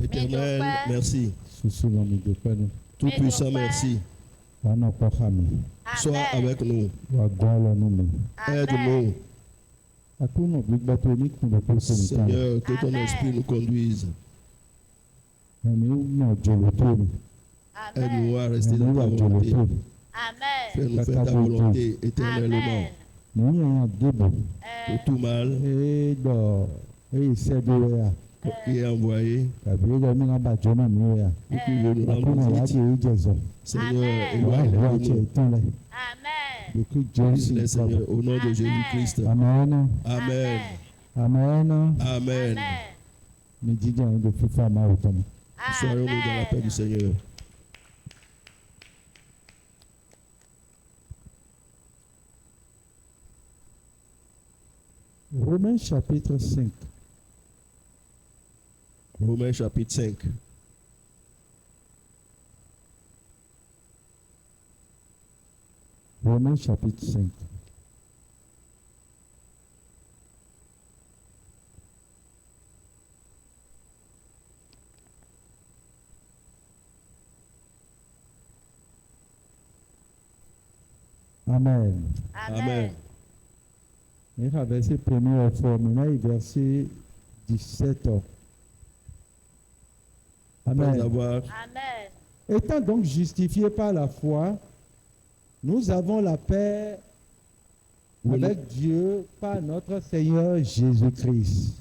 Éternel, merci. Tout puissant, merci. Sois avec nous. Aide-nous. Seigneur, que ton esprit nous conduise. Aide-nous à rester dans ta volonté. Fais-nous faire ta volonté éternellement. Que tout mal qui est envoyé et qui veut nous rendre visite. Seigneur, éloigne les Seigneur, au nom de Jésus-Christ. Amen. Amen. Amen. Amen. Soyons-nous dans la paix du Seigneur. Romains chapitre 5. Romains chapitre 5. Romains chapitre 5. Amen. Amen. Il y a verset 1er fois, maintenant verset 17. Amen. Amen. Étant donc justifiés par la foi, nous avons la paix avec Dieu par notre Seigneur Jésus-Christ.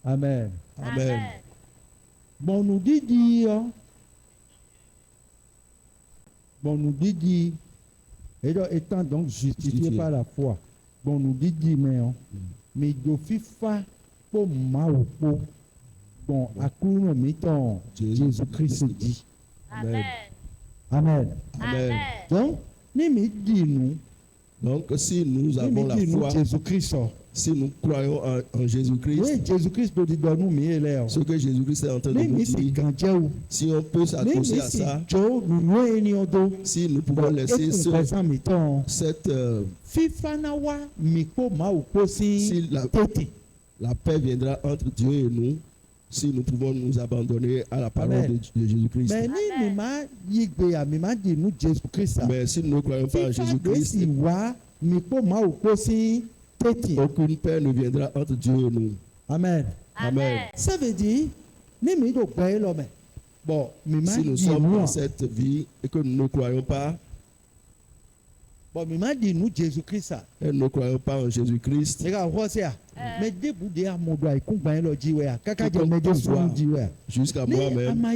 Amen. Amen. Bon, nous dit dire. Bon, nous dit dire. Étant donc justifiés par la foi. Bon, nous dit dire, mais de FIFA pour Maoupo. Bon, à coup, nous mettons Jésus-Christ dit. Amen. Amen. Amen. Donc, nous dit. Donc, si nous avons la foi, Jésus-Christ, si nous croyons en Jésus-Christ, oui, Jésus-Christ peut dire nous, ce que Jésus-Christ est en train de nous dire, si on peut s'accrocher à ça, si nous pouvons laisser cette si la paix viendra entre Dieu et nous, si nous pouvons nous abandonner à la parole de Jésus-Christ. Mais si nous ne croyons pas en Jésus-Christ, aucune paix ne viendra entre Dieu et nous. Amen. Amen. Ça veut dire, bon, si nous sommes dans cette vie et que nous ne croyons pas, bon, nous Jésus-Christ. Et nous ne croyons pas en Jésus-Christ. Jusqu'à moi-même,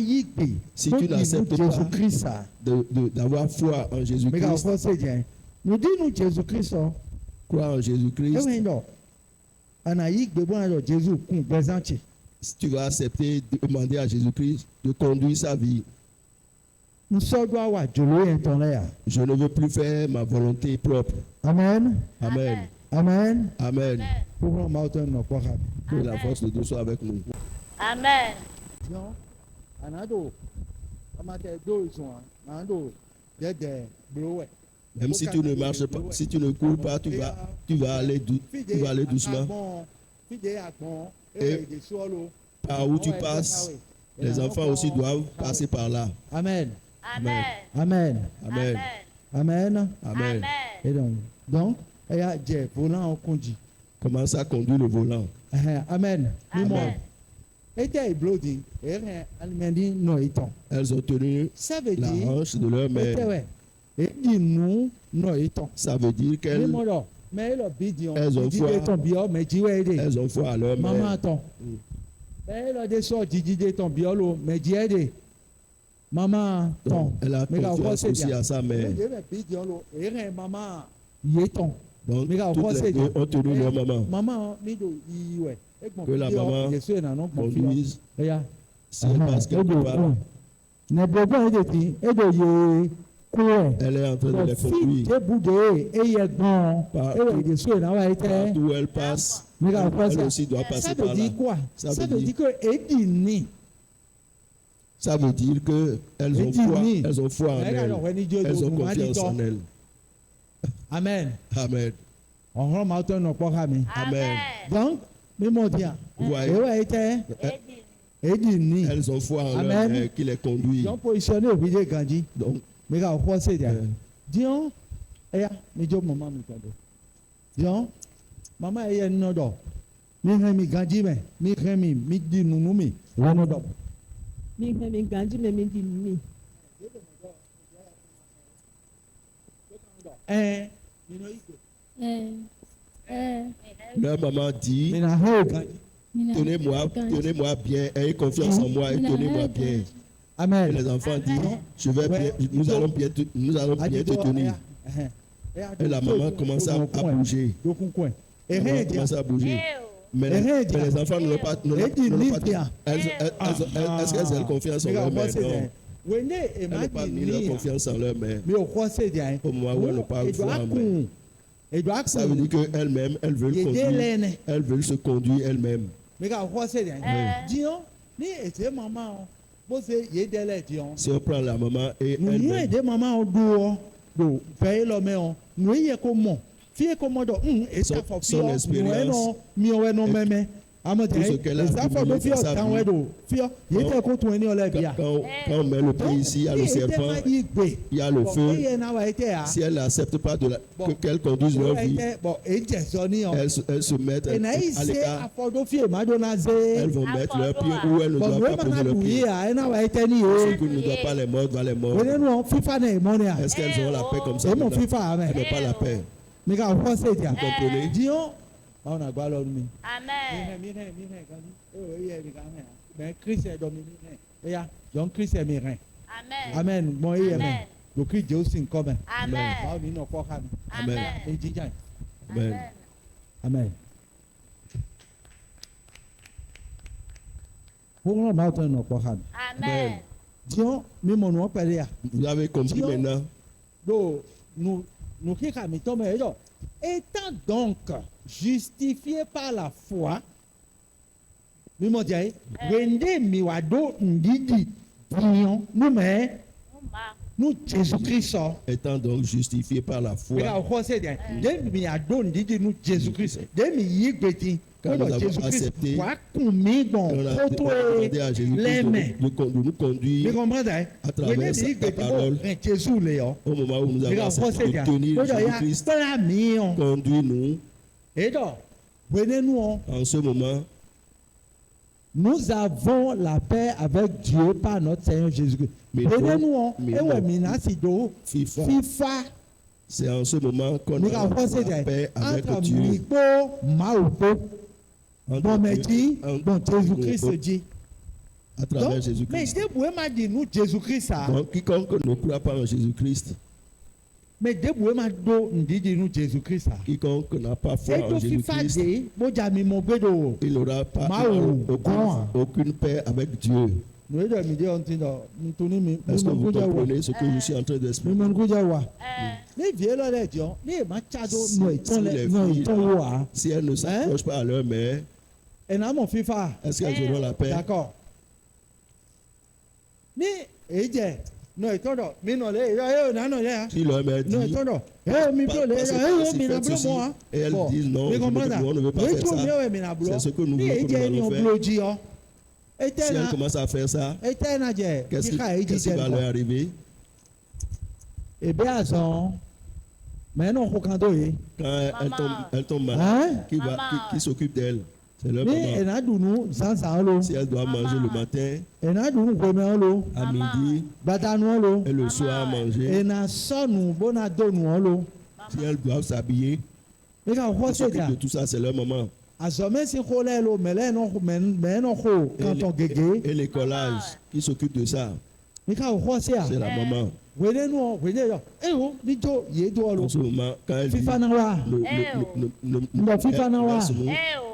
si tu n'acceptes pas d'avoir foi en Jésus-Christ, nous disons Jésus-Christ. Crois en Jésus-Christ. Si tu vas accepter de demander à Jésus-Christ de conduire sa vie, je ne veux plus faire ma volonté propre. Amen. Amen. Amen. Amen. Que la force de Dieu soit avec nous. Amen. Même si tu ne marches pas, si tu ne cours pas, tu vas aller doucement. Et par où tu passes, les enfants aussi doivent passer par là. Amen. Amen. Amen. Amen. Amen. Amen. Et donc, il y a des volants au conduit. Commence à conduire le volant. Amen. Amen. Elles ont tenu la hanche de leur mère. Ça veut dire qu'elles ont foi à leur mère. Maman, elle a confiance aussi à sa mère. Donc, toutes les deux ont tenu leur maman. Que la maman conduise. Si elle passe quelque part, elle est en train de les conduire. Partout où elle passe, elle aussi doit passer par là. Ça veut dire que ça veut dire qu'elles ont foi en elle. Elles ont confiance en elle. Amen. Amen. ọ̀hún máa tọ́ ọ̀nà pọ̀ ká mi. Amen. donc mímọ̀ díà Ouais. èèwọ̀ ẹ̀ tẹ́ èdè ní. Elles ont foi en Amen. leur mère qui les conduit. donc positionné òbí dé gànjí Donc, mi ka ọ̀pọ̀ ṣe díà. euh, diọ́n ẹ̀yà mi jó màmá mi kàn dé. diọ́n màmá ẹ̀ yẹ nínú dọ̀ mi hẹ́ mi gànjí mẹ́ mi hẹ́ mi di nùnú mi lọ́nà dọ̀. Mi hɛ mi ganji mɛ mi di mi. ẹ̀ leur maman dit, mi nà hẹ́ ò gànjí. tenez-moi bien, ayez confiance en moi et tenez-moi bien. Et amen. les enfants disent, je vais bien, nous allons bien te tenir. Et la maman commence à bouger. La maman commence à bouger. Mais les enfants ne l'ont pas dit. Est-ce qu'elles ont confiance en leur mère? Non. Elles n'ont pas mis leur confiance en leur mère. Au moment où elles n'ont pas foi en mère. Ça veut dire qu'elles-mêmes, elles veulent conduire. Elles veulent se conduire elles-mêmes. Si on prend la maman et elle-même, son expérience, tout ce qu'elle a vécu dans sa vie. Quand on met le pied ici, il y a le serpent, il y a le feu. Si elles n'acceptent pas qu'elles conduisent leur vie, elles se mettent à l'écart. Elles vont mettre leurs pieds où elles ne doivent pas poser leurs pieds. Ceux qui ne doivent pas les mordre, va les mordre. Est-ce qu'elles auront la paix comme ça? Elles n'ont pas la paix. Vous comprenez? Amen. Amen. Amen. Bon, amen. Le Christ Dieu aussi comme. Amen. Amen. Amen. Amen. Pour nous entendre nos paroles. Amen. Dieu, mais mon nom parler. Vous avez compris maintenant? Donc nous qui sommes tombés étant donc justifiés par la foi. Nous disons, wende miwado ndidi nous mais nous Jésus-Christ. Étant donc justifiés par la foi. Quand nous avons accepté, on a demandé à Jésus-Christ de nous conduire à travers sa parole. Au moment où nous avons accepté de tenir Jésus-Christ, conduis-nous. En ce moment, nous avons la paix avec Dieu par notre Seigneur Jésus-Christ. FIFA. C'est en ce moment qu'on a la paix avec Dieu. Jésus-Christ dit. À travers Jésus-Christ. Donc, quiconque ne croit pas en Jésus-Christ, quiconque n'a pas foi en Jésus-Christ, il n'aura pas aucune paix avec Dieu. Est-ce que vous comprenez ce que je suis en train d'expliquer? Si elles ne s'accrochent pas à leur mère, est-ce qu'elles auront la paix? D'accord. Si leur mère dit, et elles disent non, on ne veut pas faire ça, c'est ce que nous allons faire. Si elles commencent à faire ça, qu'est-ce qui va leur arriver? Quand elles tombent malades, qui s'occupe d'elles? C'est leur maman. Si elles doivent manger le matin, à midi, et le soir manger, si elles doivent s'habiller, qui s'occupe de tout ça, c'est leur maman. Et les collages, qui s'occupe de ça, c'est la maman. En ce moment, quand elle dit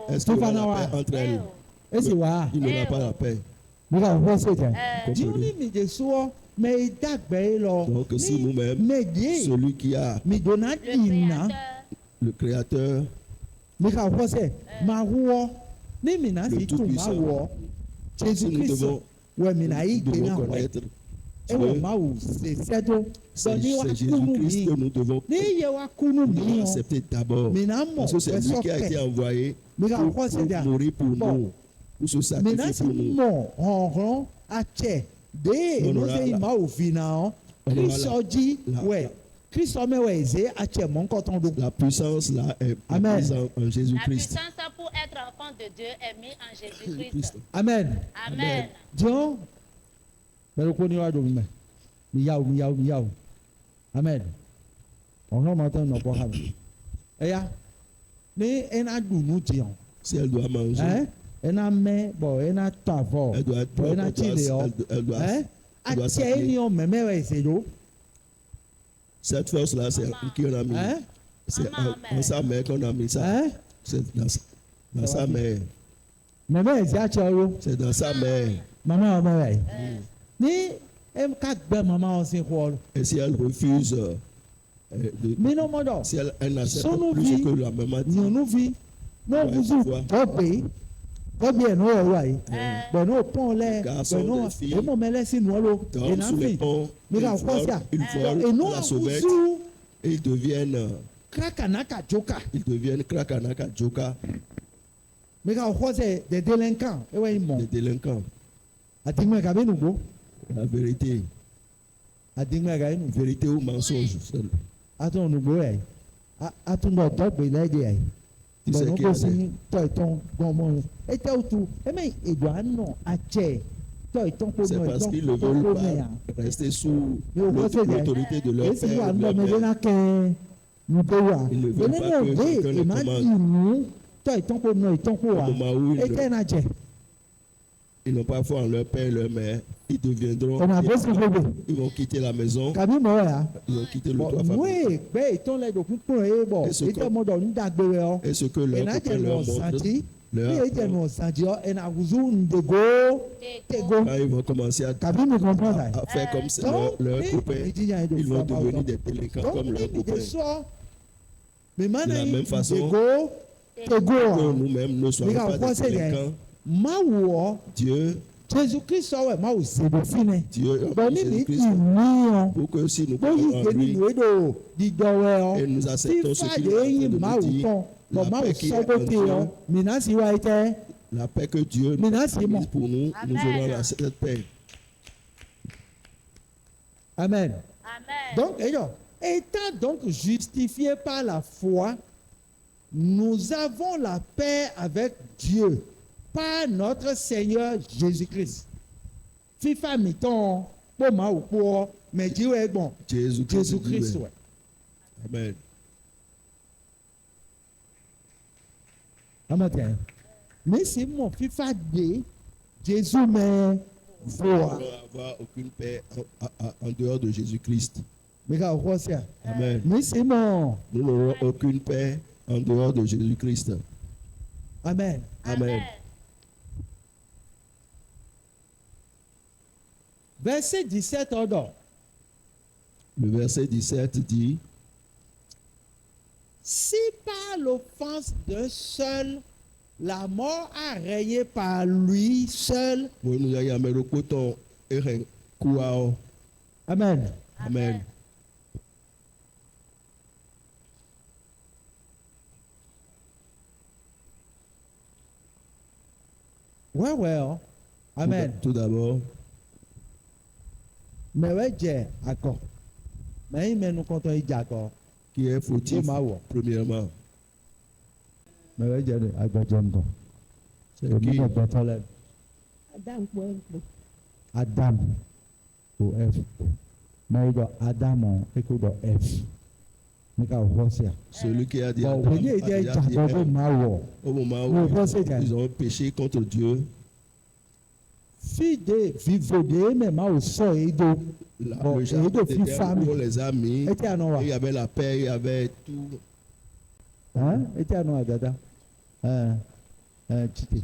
est-ce qu'il y aura la paix entre elles? Il n'aura pas la paix. Donc si nous-mêmes, celui qui a le Créateur, le Tout-Puissant, si nous devons connaître ewo mawu sese do C'est dɔni wa kunu Jésus-Christ mi que nous devons ni ye wa kunu mi o accepter d'abord. mina mɔ Parce que c'est lui qui a été ɛsɔkɛ envoyé mi ka pour kɔ se dia mourir pour Bon. nous, pour se mina sacrifier si pour nous. mɔ hɔnhɔn atsɛ de On aura enose la- mawu fi na o on aura kristu dzi la- wɛ kristu mɛ wɛ eze atsɛ mɔ nkɔtɔn do La puissance là est Amen. mise en La Jésus-Christ. puissance pour être enfant de Dieu est mise en Jésus-Christ. Christ. amen Amen. diɔn bɛrɛ ko ni wa do mi mɛ mi yawu amen ɔnà ma tɛ nɔpɔ ha mi ɛya ni ɛna dunu diɔn Si elle doit manger, ɛ ɛna mɛ bɔn ɛna tɔ avɔ elle doit, bɔn ɛna ti le yɔ elle doit- ɛ elle doit atsɛ s'appeler. ni yɔ mɛmɛ wɛ ese do Cette force-là, c'est qui on a mis. ɛ C'est Maman, en sa mère qu'on a mis ça. ɛ C'est dans sa mère. mɛmɛ ese atsɛ yo C'est dans sa mère. mama wɔ mɛ wɛ ni ka gbɛ mama wɔ si xɔ Et si elle refuse, minnu mɔ dɔ si elle n'accepte Son plus vie, ce que la maman dit, nyɔnuvi n'obuzu Ouais, tɔgbe tɔgbe yɛ n'o yɛ wa yi bɔn n'o pɔn lɛ Garçon, bɔn n'o des filles, emo mɛ lɛ si nua lo dorment sous les enafi ponts, mi ka ils kɔ sia volent enu la sauvette abuzu et ils deviennent krakanaka joka Krakanaka Joka, mi ka kɔ sɛ de délinquant ewa yi mɔ des délinquants. adigmɛ ka bi nugbo La vérité, adigmɛ ka yi nugbo vérité ou mensonge seul. atún nugbo yɛ atún dɔ tɔgbe lɛ de yɛ Tu sais bɔn qui n'o est si tɔ itɔn gɔmɔ ete o tu eme edo anɔ atsɛ tɔ itɔn ko C'est nɔ parce qu'ils ne itɔn ko veulent nɔ yan. pas rester sous Mais au côté de- l'autorité de leur esi père. wa et de ŋdɔ leur mi mère. bena kɛ nudo wa Ils ne veulent ele pas ne que be quelqu'un les ema commande. di nu tɔ itɔn ko nɔ itɔn ko Au wa moment où ete na jɛ ils n'ont pas foi en leur père et leur mère, ils deviendront, ɔna bɛ si gbogbo ils vont quitter la maison, kabi mɔ ya ils vont quitter le bɔn toit familial. nue gbɛ itɔn lɛ do kukun ye bɔ Et ce ete que- mɔ dɔ nudagbe wɛ ɔ Et ce que leur ena copain jɛ leur nɔ montre, santi leur mi ye jɛ apprend. nɔ santi ɔ ena wuzu ndego tego Quand ils vont commencer kabi mi kɔnpɔn ta à faire comme ça, donc leur ni copain, ìdíjà yɛ do ils vont fún devenir abawo des délinquants donc comme ni leurs ìdíje copains. sɔ mi ma De na la yi même façon, ndego tego Que wa. nous-mêmes ne soyons Mika pas des kɔse dɛ délinquants. mawɔ Dieu, Jésus Christ wɛ mawu sebe fine Dieu, bɔn ni mi Jésus-Christ, ìmúyàn pour que si nous bóyí croyons en ìgbéni lui ìwé do dídɔwɛ et ɔ nous acceptons ce fífa qu'il de est en train eyín de nous mawu dire, tɔn la bɔn mawu paix qui est sɔgbɔ en te Dieu, ɔ mina si wa yi tɛ la paix que Dieu mina a si mise mɔ pour nous, nous Amen. aurons cette paix. amen Amen. donc eyɔ étant donc justifié par la foi nous avons la paix avec Dieu par notre Seigneur Jésus Christ fífa mi tɔn kpɔ mawu kpɔ mɛ dziwɛ gbɔn. Jésus-Christ. Jésus Christ dit, wɛ Amen. amatɛ mesi mɔ fifa de Jésus mɛ Nous voa n'allons avoir aucune paix en dehors de Jésus-Christ. mi ka xɔ sia Amen. mesi mɔ Nous n'aurons aucune paix en dehors de Jésus-Christ. amen Amen. verset 17 ɔdɔ Le verset 17 dit, si par l'offense d'un seul la mort a régné par lui seul Moi, nous allons mettre le coton et rien. Kouao. amen Amen. wɛwɛ ɔ amen Tout d'abord, mɛ wɛ jɛ akɔ mɛ yi mɛ nukɔtɔ yi dza akɔ qui est fautif, Dieu m'a wɔ. premièrement, mɛ wɛ jɛ de agbɔdzɔ ŋgɔ c'est èmi qui náà gbɔtɔ lɛ Adam kpɔ ɛkpɔ. Adam o F mɛ yi dɔ Adam ɔ eko dɔ F mi ka xɔ sia celui qui a dit bɔn Adam, wòye a jɛ déjà dit dzadɔ bɛ Ève. ma wɔ Au moment Oui, où bon, c'est bien. ils ont péché contre Dieu, fi de vivo de mɛ ma o sɔ yi do Bon, le jardin et de d'Éden femme. où on les a mis, eti anɔ wa et il y avait la paix, il y avait tout. hɛn eti anɔ wa dada tite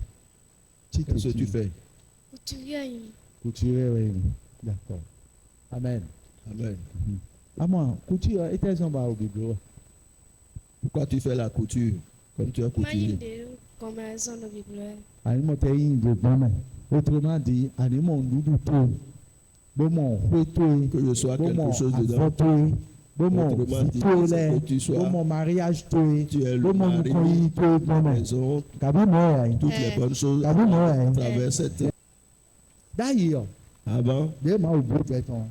Qu'est-ce que tu fais? couturier wɛ yi d'accord amen Amen. ama couture eti sɔn ba o bibiri wa Pourquoi tu fais la couture comme tu es couturier? Combinaison de bibliothèque. ani mo tɛ yin de gbɔn mɛ autrement dit ani mo nudu to Bomo huetoe, que je sois quelque bomo chose dedans. avotoe, bomo Autrement dit, futole, que tu sois- bomo mariage toe, Tu es le bomo mari, mukoyi toe bomo. raison, Kabi moya, toutes les bonnes choses kabi à moya. travers cette. D'ailleurs, Avant, de ma oubou beton.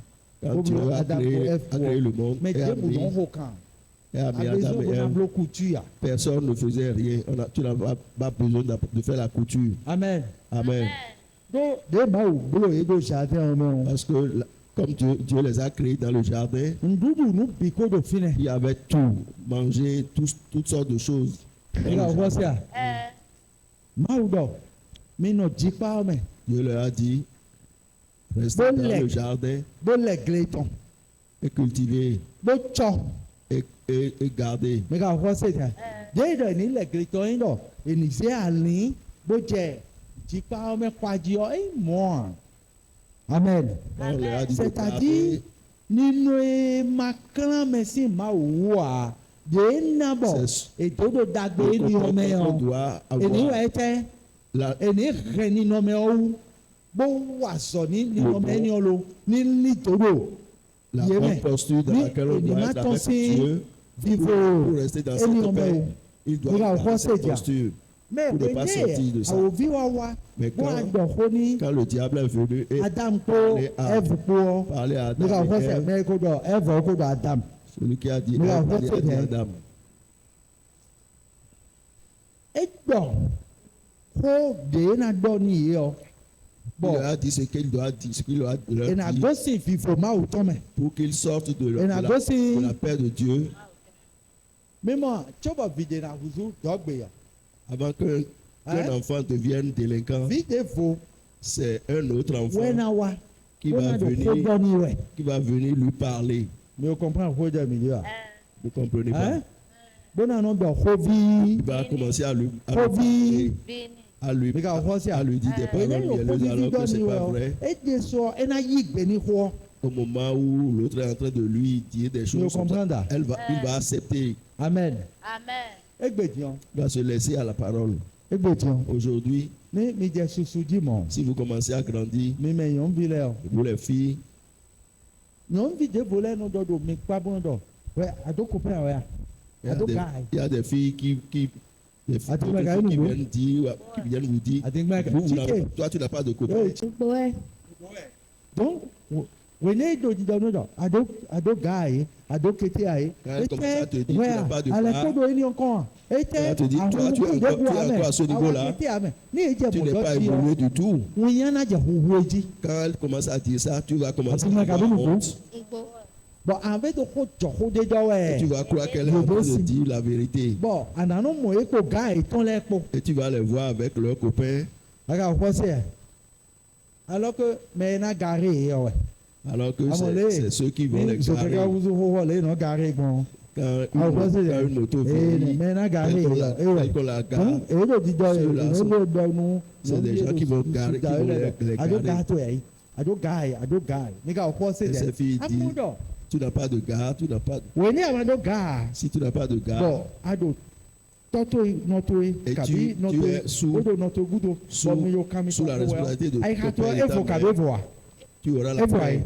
quand Dieu a créé le monde Mais et Dieu a vous mis, donne aucun. et a mis Avec Adam ça, et vous Ève, n'avez couture. personne ne faisait rien. Tu n'as pas besoin de faire la couture. Amen. Amen. Donc, de ma oubou et de jardin, on Parce que comme Dieu les a créés dans le jardin, Ndudu nous pico de fine. il y avait tout, manger, toutes sortes de choses. Il va voir ça. Maudo, mais non, dis pas, mais. Dieu leur a dit, restez Bon dans lait. le jardin Bon les glétons. et cultivez Bon tchon. et gardez. Mais quand on voit ça, dès que ni les glétons, et ni c'est à l'île, bon j'ai. Dis pas, mais quoi dire, et moi. Amen. On leur a dit de C'est-à-dire, garder. nínú makran mẹsìn máa wò á dé nàbọ ètòdò dàgbé ní ọmọ ẹ On ọ doit ènìwà avoir ẹ tẹ la, ènì rẹ nínú ọmọ ẹ ọwú bó wà sọ ní ọmọ ẹ ní ọlọ ní nítòdò la yémẹ bonne posture dans ní laquelle on ènì doit má être tọ́ avec sí Dieu vivo pour rester dans ẹni cette ọmọ paix. ẹ Il doit Nous avons garder cette posé, posture. mẹ Pour ne pas wẹlé sortir de ça. àwòbí wa wa Mais bó quand, àdọ̀kọ́ ní quand le diable est venu et Adam kó parler à- ẹ̀fù kó parler à nous avons Adam, et posé Ève, mẹ kó dọ̀ ẹ̀fù kó dọ̀ Adam. celui qui a dit Nous Ève, avons il a dit posé, Adam, Egbɔ ko de na dɔ ni ye ɔ il leur bɔn a dit ce qu'il doit dire, ce qu'il leur ena dit gosi fifo ma o tɔmɛ pour qu'ils sortent de ena la gosi paix de Dieu mímɔ tsɔbɔ vide na huzu dɔgbe ya avant qu'un enfant devienne délinquant. vide fo C'est un autre enfant wɛna wa qui va wɛna do ko venir, dɔ ni wɛ qui va venir lui parler. mi o comprend ko dɛ mi ye wa Vous comprenez pas? ɛn bona no dɔ ko vi Il va commencer à lui Covid. Béni. à lui, mi ka fɔ si à a lui dire des o ye paroles yo ko mielleuses vi alors que dɔ c'est ni pas wɛ vrai. o e de sɔ ena yi gbe ni xɔ Au moment où l'autre est en train de lui dire des mi o choses, comprend da il va accepter, amen Amen. egbe diɔn il va se laisser à la parole. egbe diɔn Aujourd'hui, ni mi jɛ susu di mɔ. si vous commencez à grandir, mi mɛ nyɔnuvi lɛ o vous les filles, nyɔnuvi de vo lɛ nu dɔ do mi kpa bɔ dɔ wɛ ado kopɛ awɛ ya il y a ado des, gaa il y a des filles des filles, Attends, mais des quand filles qui même, viennent dire, qui viennent vous dire, ati gbɛ vous n'avez- tike toi tu n'as pas de copain. ee Ouais. donc wele do di dɔ nu dɔ ado gaa ye ado kete a ye Quand elle commence à te dire, tu n'as pas de alɛ bras, ko do eni ɔkɔn elle va te ete dire, toi, tu es encore à ce niveau-là. kete amɛ ne ye jɛ Tu n'es pas mɔdɔ ti évolué yɔ du tout. ŋunyana jɛ huhu edzi Quand elle commence à dire ça, tu vas commencer Attends, mais à avoir quand même, honte. bɔn an bɛ to ko jɔ ko de dɔ Et tu wɛ vas croire qu'elle est en train de dire la vérité. bɔn a nana mɔ eko gaa ye tɔn lɛ kpɔ. Et tu vas les voir avec leurs copains, Aka fɔsɛ alors que mɛ na gari ye wɛ alors que Amolé. c'est ceux qui vont les ni sopɛkɛ garer. wusu fɔfɔ le nɔ gari gbɔn Quand awo fɔsɛ quand une moto ee vieillit, mɛ na gari ye telle wɛ qu'on la gare, donc eyi do di dɔ ye Ceux-là eyi sont- do dɔ nu c'est des gens qui vont garer, qui vont les ado garer. gaa to yɛ ado gaa ye ado gaa ye ni ka fɔsɛ Et ces filles dɛ amu disent, dɔ tu n'as pas de gare, tu n'as pas. wɛ ni a ma do gaa Si tu n'as pas de gare, bɔn ado tɔto ye nɔto ye Et kabi tu nɔto es ye sous- o do nɔto gudo sous- bɔn mi y'o kami sous la tɔ ko responsabilité de wɛ ayi ka ton tɔ père et ta efo kabi mère. efo wa. tu auras la Every paix.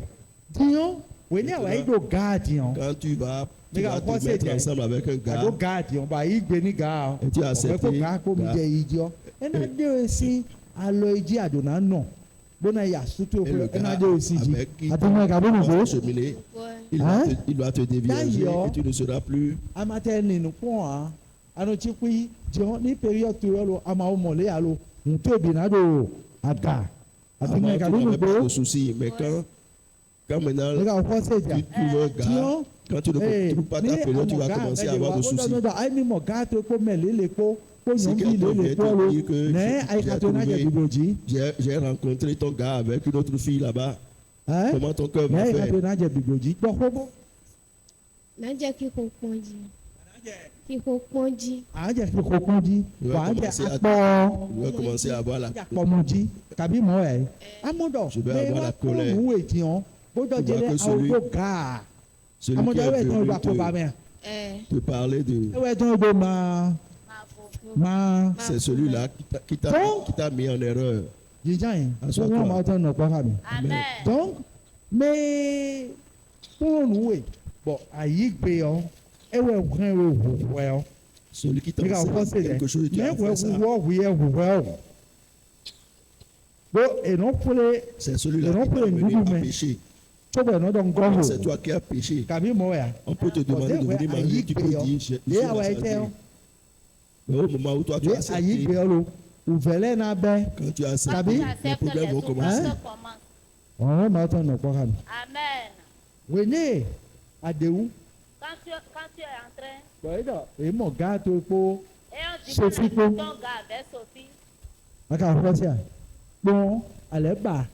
dion we ni awa ido ga dion Quand tu vas Nigga, te what's mettre it, ensemble avec un gars, ado ga dion ba igbe ni ga et tu as o ko accepté, ga ko mi gars, je idio ena de esi alo iji adona no bona ya sutu et le ko ena gars de esi ji avec qui tu atuma ga bonu vas go cheminer, Ouais. Hein? il va te déviager D'ailleurs, et tu ne seras plus. amate ni nu pon a ano chi kui dion ni period to yo lo ama o mole alo nto bi na do aga Avant, atuma tu ga bonu n'avais pas go de soucis, mais quand maintenant ni ga o fo se ja tu trouves un gars, dion quand tu ne trouves pas ta période, tu vas commencer à avoir des soucis. ayi mi mɔ gaa to ko mɛli le ko Si nyɔnvi quelqu'un le le vient kpɔ te lo dire que nɛ j'ai ayi ka to n'a jɛ trouvé- bibo dzi J'ai rencontré ton gars avec une autre fille là-bas. ɛ Comment ton cœur nɛ va ayi ka faire? to n'a jɛ bibo dzi kpɔ ko bo N'ajẹ́ kíkó pọ́n jí. Kíkó pọ́n jí. a jɛ fi ko kɔn dzi Tu wa vas a jɛ commencer à- akpɔ Tu vas commencer à avoir la akpɔmɔ dzi kabi mɔ yɛ amudɔ Je vais mɛ avoir wa la kɔ colère. nu we diɔn bodɔ Tu vois jɛlɛ que awo celui- ko gaa celui qui amudɔ est ewɛ tɔn venu do akɔ ba mɛ te parler de. ewɛ tɔn do ma ma C'est celui-là Donc- qui t'a mis en erreur. jija yi Assois-toi. so wọn ma tɔn nɔ kpɔ ka mi Amen. donc Mais pour nous, oui. Bon, à Yigbe, et ouais, ouais, Celui qui mais quand on t'enseigne sait, quelque chose, tu mais as fait ça. Bon, et non pour les, C'est celui-là Et non qui pour t'a les mené nouveaux, à mais- pécher. tu vois, non, donc, Donc, c'est toi qui as péché. Kabi Moya. On peut te demander de venir manger, tu peux dire, je suis Et à la ouais, santé. Mais au moment où toi tu as à accepté, Yigbe, ou Vélé na ben, quand tu as Quand accepté, tu Kabi? les acceptes, problèmes les vont commencer. souffrances commencent. on va attendre nos programmes. Amen. Venez, à Déou. Quand tu es en train, Bon, et mon gars, tu peux, et on dit Sophie, qu'on a quoi? ton gars avec Sophie, à faire bon, allez, bas,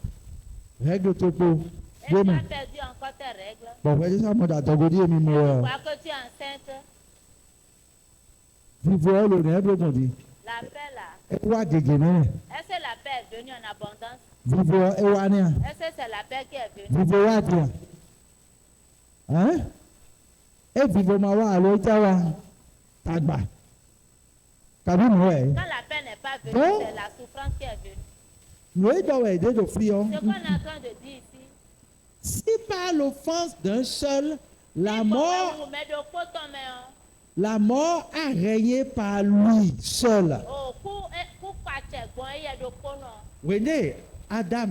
règle tu peux. et tu Bon, as perdu encore tes règles. bon, voyez ça, moi, d'attendre, et Tu mi mo, crois que tu es enceinte, vivre le nègre, on dit. la paix là, Et quoi, dégainer? est-ce que la paix est venue en abondance? Vivre, et wania. Est-ce que c'est la paix qui est venue? Vivre, à toi. Hein? Et vivre, ma wa, alors, tu vois, tagba. Kabi, moi, Quand la paix n'est pas venue, Bon. c'est la souffrance qui est venue. nous, doit aider de friand. Ce qu'on est en train de dire ici, Si par l'offense d'un seul, la si mort, vous mettez au coton, mais la mort a régné par lui seul. au coup, pas bon, il y a de coton. Venez, Adam,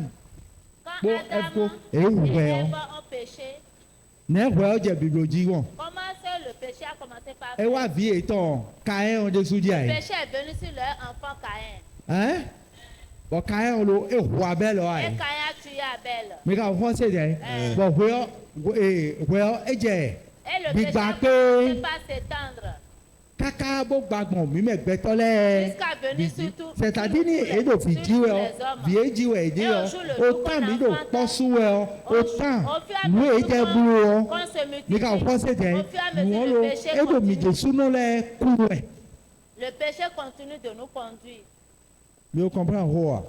Quand Bon, Adam et et ouais, Ève ont péché, n'est pas de bibliothèque. comment est-ce que le péché a commencé par Et wa vie étant, Caïn en dessous Le d'y péché est venu sur leur enfant Caïn. Hein? Bon, Caïn, on est roi belle, Et ouais. Caïn a tué Abel. Mais quand on sait, bon, et j'ai, Et le Big péché a Bang. commencé par s'étendre. Kaka, bon, bagnon, mi me gbetole. Jusqu'à venir sur tout. C'est-à-dire, sur ni tous les- edo fi sur jiwe tous o, les hommes. vie jiwe edi Et o, on joue le jour autant qu'on mi do enfante. kpɔsu o, Au autant fur et à nu mesure eje bulu o, qu'on se multiplie, mi ka fɔ se au tɛ, fur et à mesure, nuwɔlo le péché edo mi continue. jesu no lɛ kuru ɛ. Le péché continue de nous conduire. Mi o comprend ho wa?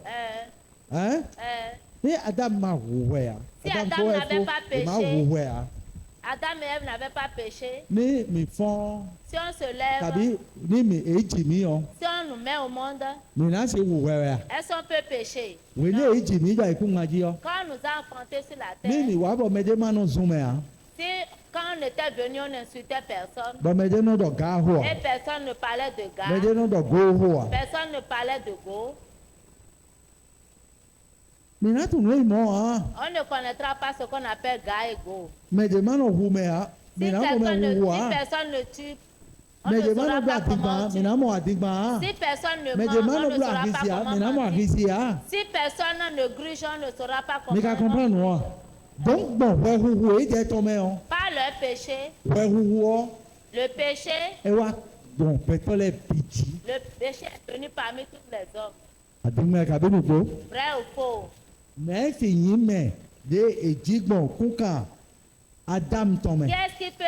Hein? Euh, Ni Adam ma wu wɛ ya. Si Adam Adam ko n'avait ɛfo, pas ma péché, wu wɛ ya. Adam et Ève n'avaient pas péché. Ni mi fɔn, Si on se lève, tabi ni mi eji mi yɔ, si on nous met au monde, mi na se wu wɛ ya. est-ce qu'on peut pécher? Wei ni Non. eji mi dza iku ŋa dzi yɔ. Quand on nous a enfantés sur la Ni mi terre, wa bɔ mɛ de ma no zun mɛ ya. si quand on était venu, on n'insultait personne, Bɔ mɛ de no dɔ ga ho wa. et personne ne parlait de Mɛ de gars, no dɔ go ho wa. personne ne parlait de go, Mi na tu no yi mɔ ha. on ne connaîtra pas ce qu'on appelle gars et go. Mais de mano wu me ha, Si me na mo personne, me ne, wu si ha. personne ne tue, on Mais ne de saura mano bla pas comment adigba, on me tue. na mo adigba ha. Si personne ne Mais ment, de on mano ne bla saura pas agisi ha, comment me na mo mentir. agisi ha. Si personne ne gruge, on ne saura pas Me ka comment comprendre no. Donc bon, we hu e je to me o. Par leur péché, We hu o le péché, e wa don petole piti. le péché est venu parmi tous les hommes. Adigba ka be no go. Vrai ou faux? Mais fi yin me de ejigbon kuka Adam to me. Qu'est-ce qui peut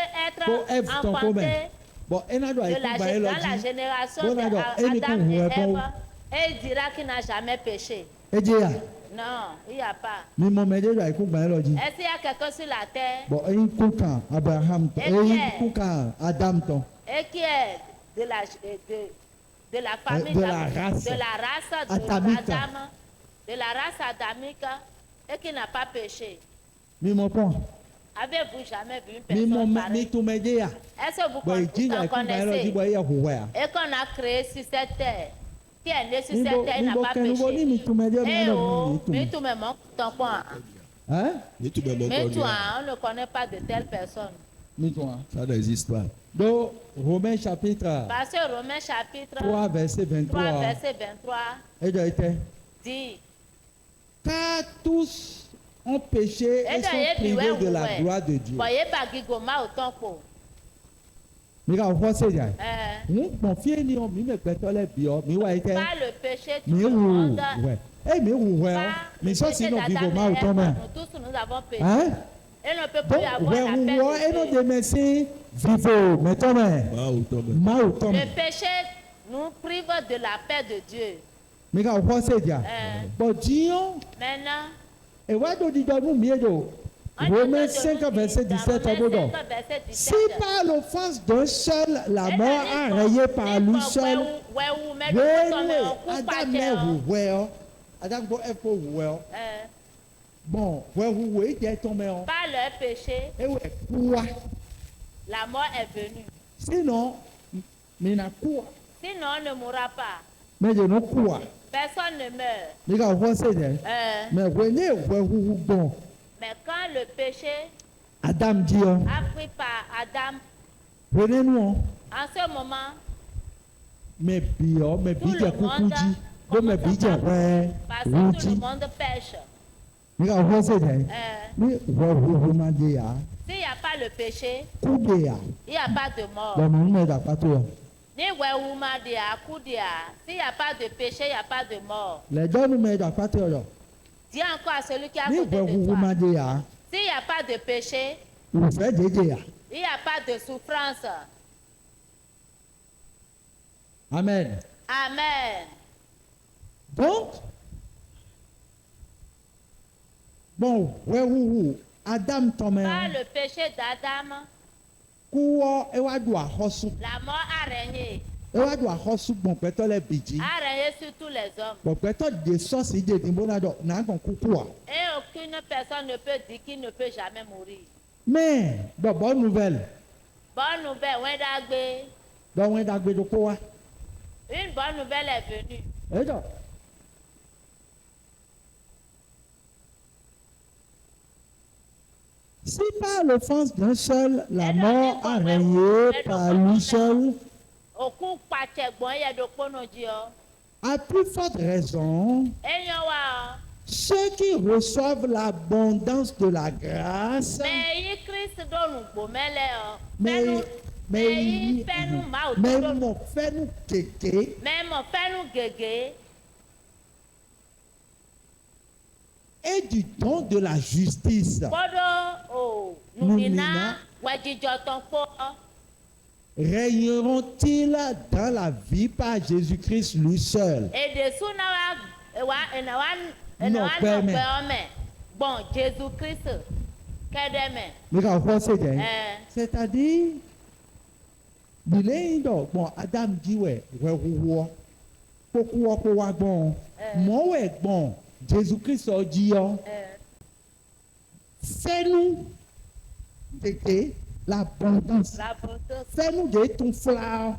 Ko Eve être ton ko me. enfanté Bon, ena do de ai ku ba e lo dans la ji. génération Bon, alors, et d'Adam nous, et bon. Ève et il dira qu'il n'a jamais péché? E je ya. Non, il n'y a pas. Mi mo me de do ai ku ba e lo ji. Est-ce qu'il y a quelqu'un sur la terre Bon, eyin kuka Abraham to, Et eyin Pierre. kuka Adam to. et qui est de la famille De la race. de la race Adamique. d'Adam, de la race adamique et qui n'a pas péché? Mi mo pon. Avez-vous jamais vu une Mi mo personne mi pareille? tu me de ya. Est-ce que vous Bon, ji en ya ku ba e lo ji connaissez? bo ya hu wa ya. Et qu'on a créé sur cette terre, qui est né sur Mi cette bo terre, il mi n'a bo pas ken bo ni mi péché. tu me de Eh me oh, mi tu. mais tout me manque ton point. Hein? Et tu me montres Mais combien? toi, on ne connaît pas de telle personne. Mi tu. Hein? Ça n'existe pas. Donc Romains chapitre Parce que Romains chapitre 3 verset 3, 23. verset 23 Et doit être dit, car tous ont péché et Et sont d'ailleurs, privés ouais, de la ouais. gloire de Dieu. voyez pas Gigoma au tempo. Mi ka fɔ se ja. Par Mu gbɔn fie ni o mi me gbɛtɔ lɛ bi o mi wa yi tɛ. le péché, tout Mi le wu monde, wɛ. E mi wu wɛ o. par Mi le sɔ péché si no d'Adam vivo ma o et tɔ Ève, mɛ. nous tous nous avons péché. Hein? Et ne peut Donc plus avoir la wɛ paix wu wɔ de eno Dieu. de mɛ si vivo mɛ tɔ mɛ. Pas autant même. Ma o tɔ Le mɛ. péché nous prive de la paix de Dieu. Mi ka fɔ se ja. Bɔn diɲɔ Maintenant, ewa do di dɔ nu mi ye do. on Romains nous 5 dit verset dans 17 Romains ɔbɔ dɔ. 5, verset Si 17, par l'offense d'un seul, la et mort dans a les rayé fois- par les lui fois seul. où mais nous sommes Wele en coup Adam par ne terre. wu wɛ o. Adam ko ɛfo wu wɛ o. bon wɛwuwu edze tɔmɛ o Par leur péché, ewɛ kua la mort est venue. sinon mina kua Sinon, on ne mourra pas. mɛdze no kua Personne ne meurt. mi ka wɔ se dɛ mɛ wɛ ne wɛwuwu gbɔn Mais quand le péché adam di yɔ a pris par Adam, wɛ ne nu o en ce moment, mɛ bi yɔ mɛ bi tout dze le kuku monde dzi do mɛ bi dze wɛ parce wu que tout le dzi monde pêche. mi ka wɔ se dɛ ni wɛwuwu ma de ya S'il n'y a pas le péché, ku de ya il n'y a pas de mort. lɔmɔ nu mɛ da kpato yɔ Ni wewuma dia, akudia. S'il n'y a pas de péché, il n'y a pas de mort. le dɔ nu mɛ da kpato yɔ Dis encore à celui qui est à ni côté de wɛwuwu ma toi. de ya S'il n'y a pas de péché, wufɛ de ya il n'y a pas de souffrance. amen. Amen. Donc, bon, wɛwuwu adam Par tɔmɛ le péché d'Adam, kuwɔ ewa do axɔsu la mort a régné. ewa do axɔsu gbɔnpɛtɔ le bidzi A régné sur tous les hommes. gbɔnpɛtɔ de sɔsi de ni bona dɔ nagbɔn kukua Et aucune personne ne peut dire qu'il ne peut jamais mourir. mais bɔbɔ nouvelle Bonne nouvelle, Wendagbe. dɔwɔn dagbe do ko wa Une bonne nouvelle est venue. edɔ si par l'offense d'un seul la mort a régné par lui seul Òkú pàṣẹ gbọ́n yẹ do kpọ́nà jí ọ. à plus forte raison Èèyàn wa ọ. ceux qui reçoivent l'abondance de la grâce, Mẹ yí Kristi dónú gbò mẹ́lẹ̀ ọ. mais, Fẹ́nu mais, mẹ yí fẹ́nu máa ò tó mais dónú. mon fait nous kéké, Mẹ mọ̀ fẹ́nu gègé. et du don de la justice, Gbọ́dọ̀ o Numina. nùmínà wẹ̀jìjọ tán kpọ́. régneront-ils dans la vie par Jésus-Christ lui seul? Èdè súná wa ẹ̀nà wa Nọ nọ pẹ́ mẹ́. pẹ́ ọmẹ. Gbọ̀n Jésù Kristi kẹ́dẹ́mẹ̀. Mais quand on sait bien, Ẹ̀ c'est-à-dire, il est dans bon Adam dit ouais, ouais, pourquoi bon, moi ouais bon, Jésus-Christ a dit ẹ̀ fais-nous kéké l'abondance. la bonté. Fais-nous de ton fleur.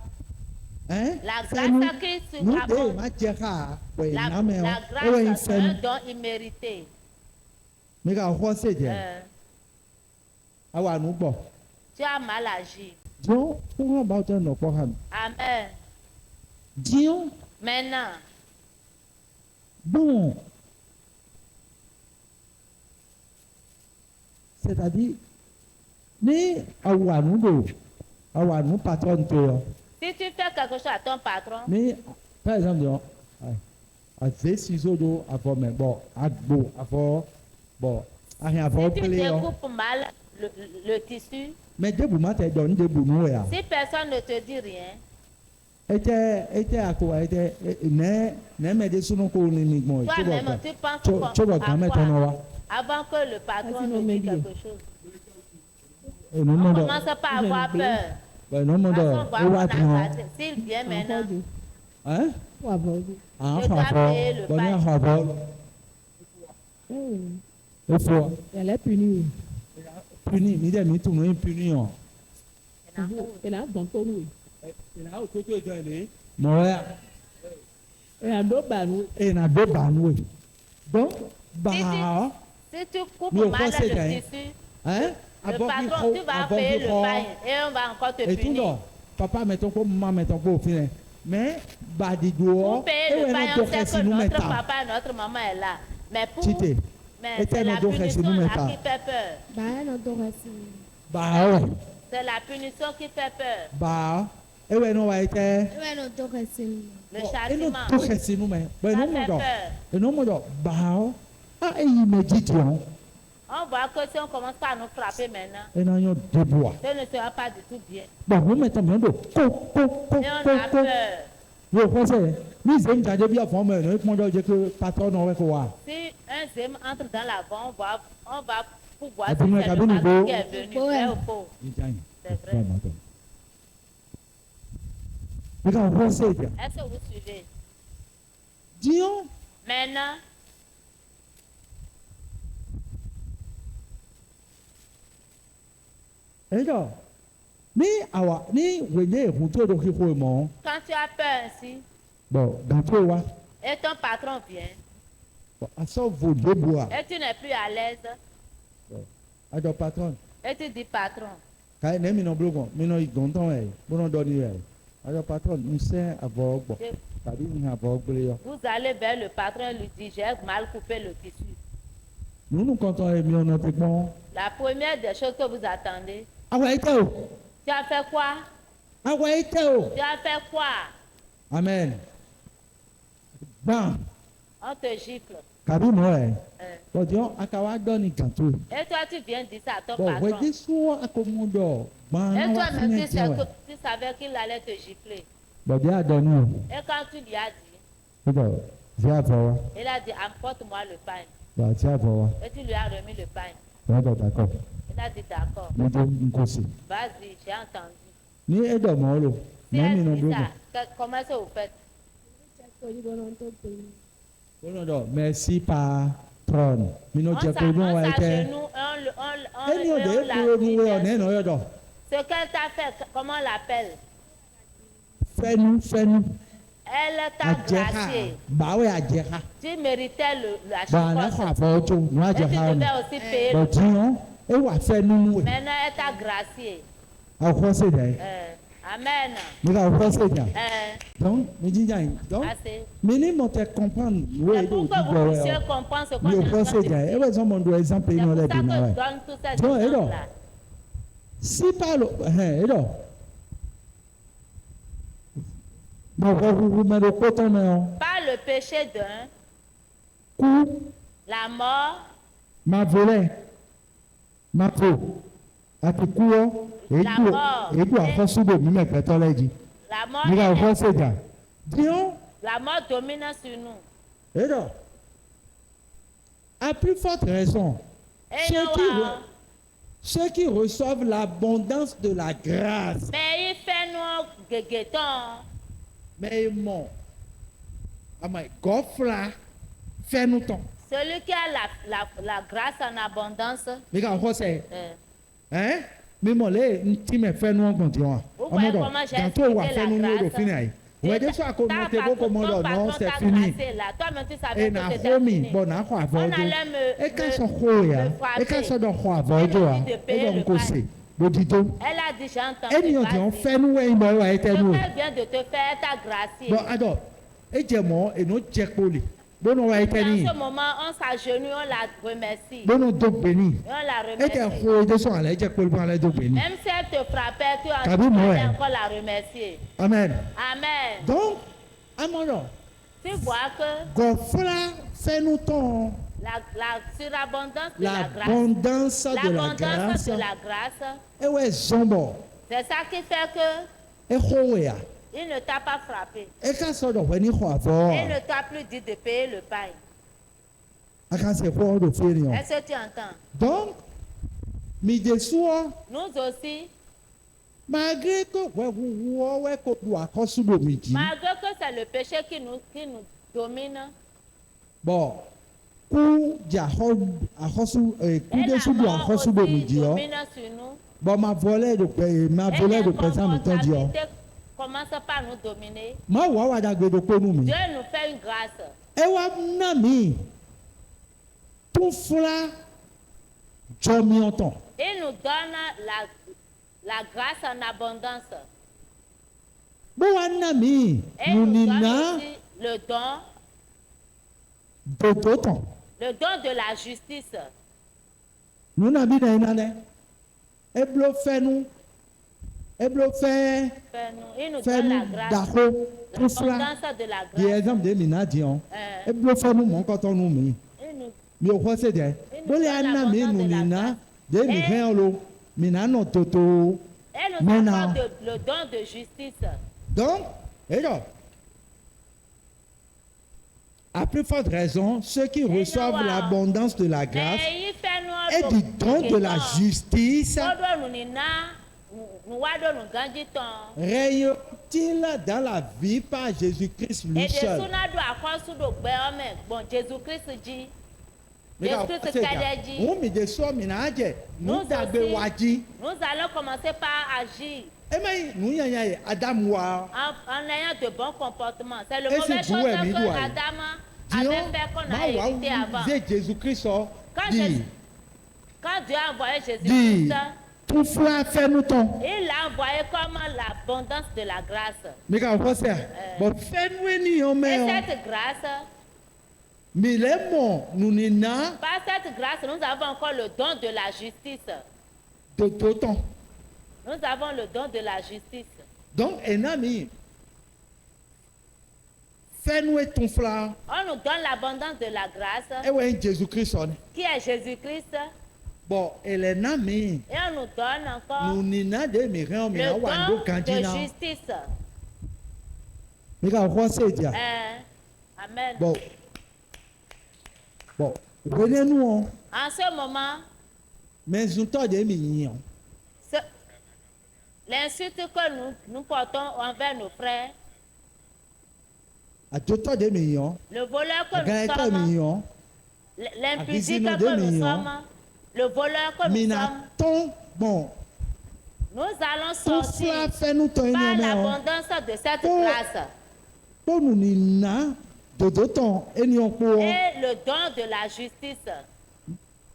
Hein? La Fais-nous- grâce à Christ nous de abonde. matière. Oui, La non, mais grâce, oui, c'est un fais-nous. don immérité. Mais quand on sait bien, ah ouais, nous bon. Tu as mal agi. Dieu, pour un bâton, nous pas. Amen. Dieu, Maintenant, bon. C'est-à-dire, ni awa nous do, awa nous patron to, si tu fais quelque chose à ton patron, ni par exemple, à des ciseaux do, avant mais bon, agbo, avant bon, à rien avant si tu play. découpes mal le tissu, Mais debout, ma tête donne debout nous ya. si personne ne te dit rien, Était à quoi, était, ne me des sous ko ni ni mo. toi-même, tu penses Tu vas quand même ton quoi wa. avant que le patron ne dise quelque chose. Et non On mon commence pas à avoir peur. ben non mon De toute do, façon, e wa voilà, ti on ho. a passé. S'il vient maintenant, Hein? Ah, Je dois payer le bon bail. ya ha Il faut Elle est punie. punir, mi de mi tu no punir on. Elle a dans ton oui. Mo ya, Elle a deux balles. e na do ba nu e. Donc ba, si tu coupes Mais au mal conseil, hein. le tissu, hein? le patron, tu vas payer le bail et on va encore te Et tout punir. là, papa mettons ko maman mettons ko fin. Mais ba di do, Pour payer le bail, do on sait resi que nous notre meta. papa et notre maman est là. Mais pour... Tite. Mais Et c'est la tel nos resi punition nous là meta. qui fait peur. Bah, non, donc, c'est. Ba ouais. C'est la punition qui fait peur. Ba, e we no wa ite. Ouais, non, donc, c'est. Le E no châtiment. do resi nous me. Ben Ça non fait mo do. peur. E no mo do ba. Ah e yi me dit on. On voit que si on commence pas à nous frapper maintenant, E na yo de bois. ce ne sera pas du tout bien. Bon, vous mettez bien do. Ko ko ko Et on a ko. peur. Yo conseil. Ni zem ta de bien forme, no mo do je que patron no we ko wa. Si un zème entre dans la vente, on va pouvoir Ah, si puis, c'est mais le cabine, patron beau. qui est venu, Ouais. vrai ou faux. C'est vrai. Mais quand vous pensez, Est-ce que vous suivez? Dieu, Maintenant, eɖɔ ni awa ni wònye ehuto ɖo xixo mɔ Quand tu as peur ainsi, bɔn gàtó wa et ton patron vient, bɔn asɔ vo doboa et tu n'es plus à l'aise, adɔ patron et tu dis patron, ka ne minɔ blo gɔn minɔ igɔntɔn yɛ minɔ dɔni yɛ adɔ patron nsɛ avɔ gbɔ tàbí ní avɔ gblé yɔ vous allez vers le patron et lui dire j'ai mal coupé le tissu. nunu kɔntɔn yɛ miɔ nɔ ti gbɔn La première des choses que vous attendez, awɔ yi tɛ o tu as fait quoi? awɔ yi tɛ o Tu as fait quoi? amen ban On te gifle. kabi mɔ yɛ Euh, bɔdiɔ akawa dɔ ni gàtó Et toi, tu viens dire ça à ton bɔn patron. wɛdi sɔ akomu dɔ gbãn Et na wa toi-même, fɛnɛ tiɛ wɛ tu savais qu'il allait te gifler. bɔdi adɔ ni o Et quand tu lui as dit, bɔdɔ zi avɔ wa il a dit apporte-moi le pain. bɔn ati avɔ wa Et tu lui as remis le pain. bɔdɔ dakɔ Il a dit d'accord, ne do nkosi vas-y, j'ai entendu. ni edɔ mɔ lo Si mɔ elle minɔ dit blo ça, gɔn comment est-ce que vous faites? bɔdɔ dɔ merci patron minɔ On jɛ ko dun wa yi tɛ s'agenouille, eni o de on la ekuro nu dit wɛ merci. ɔnɛ nɔ yɔ dɔ Ce qu'elle t'a fait, comment on l'appelle? fɛnu Elle t'a adzeha gracié. bawe adzeha Tu méritais la bɔn alɛ xɔ chicotte. avɔ tso nu Et tu adzeha devais ni aussi payer le bɔn diɲɔ ewa fɛnu wɛ Maintenant, elle t'a gracié. awɔ se dɛ Amen. mi ka awɔ se dɛ Euh, donc mi jija yi donc assez. mi ni mɔ tɛ comprendre wo C'est yi do pour que di vous gbɔ puissiez wɛ comprendre ce qu'on mi est o en fɔ se train de dɛ dire. e bɛ sɔn mɔ do exemple C'est yi nɔ pour lɛ ça di na que wɛ je donne tous ces Donc, exemples-là. si palo edɔ bɔbɔ huhu mɛ do kpɔtɔ mɛ o Par le péché d'un, ku la mort, ma volɛ ma vo ati kuwɔ edu afɔsu do mi mɛ pɛtɔ lɛ dzi la mort, mi ka est- fɔ se dza diɔ la mort domine sur nous. edɔ à plus forte raison Et ceux nous, qui ceux qui reçoivent l'abondance de la grâce mais il fait nous guéguetons. mɛ mɔ ama gɔfla fɛnu tɔn Celui qui a la grâce en abondance, mi ka fɔ sɛ. euh, mímọ lé ntí mẹ fẹ nu ọgbọn tiwọn Vous voyez ọmọdọ comment j'ai gàtó wà expliqué fẹ la nu ní odò grâce? fínì àyè wẹdẹ sọ àkómọ tẹ kókó mọdọ ton náà patron sẹ t'a fínì gracié là. Toi-même, tu savais ẹ que nà c'était hómi fini. bọ nà kó àbọ On ọjọ allait ẹ ká me sọ kó ya frapper. ẹ ká sọ dọ kó àbọ ọjọ wa ẹ dọ nkó sè lódìdó Elle a dit, j'ai entendu. ẹnìyàn tí wọn vas-y. fẹ nu wẹyìn bọ ẹ wà ẹ tẹ Ce nu o qu'elle vient de te faire, elle t'a gracié. bọ adọ ẹ jẹ mọ ẹnu jẹ kpoli bọnú wà ẹ tẹ Dans níyì ce moment, on s'agenouille, on la remercie. bọnú tó gbẹni Et on la ẹ tẹ remercie. kó ẹ sọ àlẹ ẹ jẹ kpoli bọ àlẹ tó gbẹni Même si elle te frappait, tu Kabi mo, allais eh. encore la remercier. amen Amen. donc amọdọ Tu vois que gọfúnra fẹnu tán. la surabondance de la grâce, L'abondance de la l'abondance grâce. de la grâce, Ewe zombo. c'est ça qui fait que Ehoya. il ne t'a pas frappé. Eka sodo weni ho Il avo. ne t'a plus dit de payer le pain. Aka se ho do ferion. Est-ce que tu entends? Donc, mi desuo Nous aussi, malgré que we ko du akosu do mi ji. malgré que c'est le péché qui nous domine, Bon. Ku ja ho akosu ku et desu du la mort akosu do mi aussi ji o. domine sur nous. Bon ma volé de ma Et volé de présent mi ton ji o. l'incompatibilité commence par nous dominer. Ma wa wa da gbe do ko nu mi. Dieu nous fait une grâce. Ewa na mi. Tout fla jo mi onton. Il nous donne la grâce en abondance. Bó wa ná mi Et nous nù donne nìna aussi le don dòdò tán de la justice. nùnà bí nà iná dẹ eblo fẹnu eblo fẹ Il nous donne fẹnu la grâce, dàkó tó fúra l'abondance de la di grâce. exemple de mi nà diọn Euh, eblo fẹnu mọ nkọtọ nù mi il nous, mi ò kọ́ sí dẹ bólé aná mi nù nìna dé mi hẹ́n lo mi nà nọ tòtò elle nous Maintenant. accorde le don de justice. donc éyọ à plus forte raison ceux qui reçoivent non, l'abondance de la grâce Mais il fait nous et du don de la justice nous voyons nous gagner temps. règne-t-il dans la vie par Jésus-Christ Et lui de seul. suna do akɔsu do gbɛ ɔmɛ gbɔn Jésus Christ dzi. Jésus-Christ fait des òun mi de sọ mi náà jẹ Nous nù dàgbé aussi. wa jí Nous allons commencer par agir ẹmẹ nù yẹnyẹn yẹ Ádámù wa en ayant de bons comportements. C'est le Et mauvais c'est chose doué, mais que doué. Adam diọ avait fait qu'on a máa wà évité avant. wúzẹ Jésù Kristo Quand di Jésus- Quand Dieu a envoyé di Jésus-Christ, tún fúlá fẹnu tán il l'a envoyé comme l'abondance de la grâce. mi ka fọ sẹ bọ fẹnu ènìyàn Et mẹ ọ cette grâce, mi lẹ mọ nùnìnà par cette grâce, nous avons encore le don de la justice. tòtò tán Nous avons le don de la justice. donc ẹnà mi fẹnu ètò fúlá On nous donne l'abondance de la grâce, ẹwẹ Jésù Kristo ni qui est Jésus-Christ, bọ ẹlẹnà mi et on nous donne encore nùnìnà de mi rẹ mi le náà wà ndó don kanjí de náà justice. mi ka fọ sẹ jà Amen. bọ wẹnẹnu ọ En ce moment, mẹzuntọ de mi yìnyín ce- l'insulte que nous portons envers nos frères, àjọtọ de mi yìnyín le voleur que nous àgàyẹtọ mi sommes, yìnyín l'impudique Abusino que de nous millions. sommes, le voleur que mi nous na sommes, tán gbọn nous allons tó sortir fúlá fẹnu tán par ènìyàn mẹ ọ l'abondance de cette Oh. grâce tó nùnìnà dòdò tán ènìyàn pọ ọ et le don de la justice.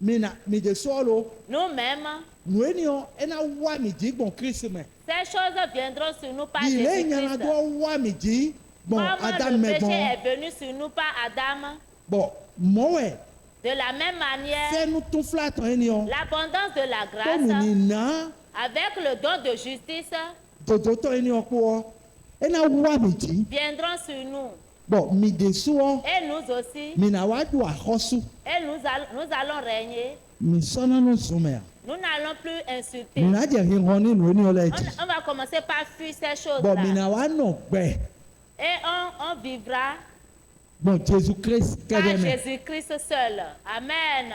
mi na mi de sọọlọ Nous-mêmes, nù ènìyàn ẹnà wà mí jí gbọn Kristi mẹ ces choses viendront sur nous par ilé Jésus-Christ. ìyànàdọ wà mí jí gbọn Comme Ádámù le mẹ péché gbọn est venu sur nous par Adam, bọ mọwẹ de la même manière, fẹnu tó fúlá tán ènìyàn l'abondance de la tó grâce, nùnìnà avec le don de justice, dòdò tán ènìyàn pọ ọ ẹnà wà mí jí viendront sur nous. bọ mi de sọ Et nous aussi, mi na wà dùn àkọsù et nous allons régner. mi sọnà nù sùnmẹ Nous n'allons plus insulter. mi na jẹ kí n hàn nínú ènìyàn lẹ jì. On va commencer par fuir ces bɔn choses-là. mina wa nɔ gbɛ Et on vivra bɔn Jésus Christ par kɛdɛ mɛ Jésus-Christ seul. Amen.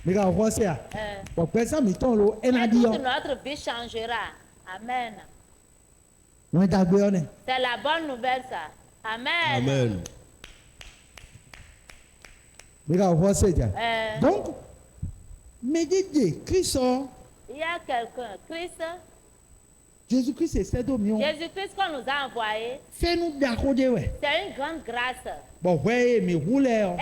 mi ka fɔ se yan bɔn gbɛsɛ mi tɔn lo Et ɛna di toute yɔ notre vie changera. Amen. wọn da gbɛ yɔ nɛ C'est la bonne nouvelle, ça. Amen. Amen. mi ka fɔ se jan Euh, donc méjèèjì Kristo il y a quelqu'un, Christ, Jésus Christ sɛdo mi o Jésus-Christ qu'on nous a envoyé, fɛnu dako de wɛ c'est une grande grâce. bɔn wɛ mi hu lɛ yɔ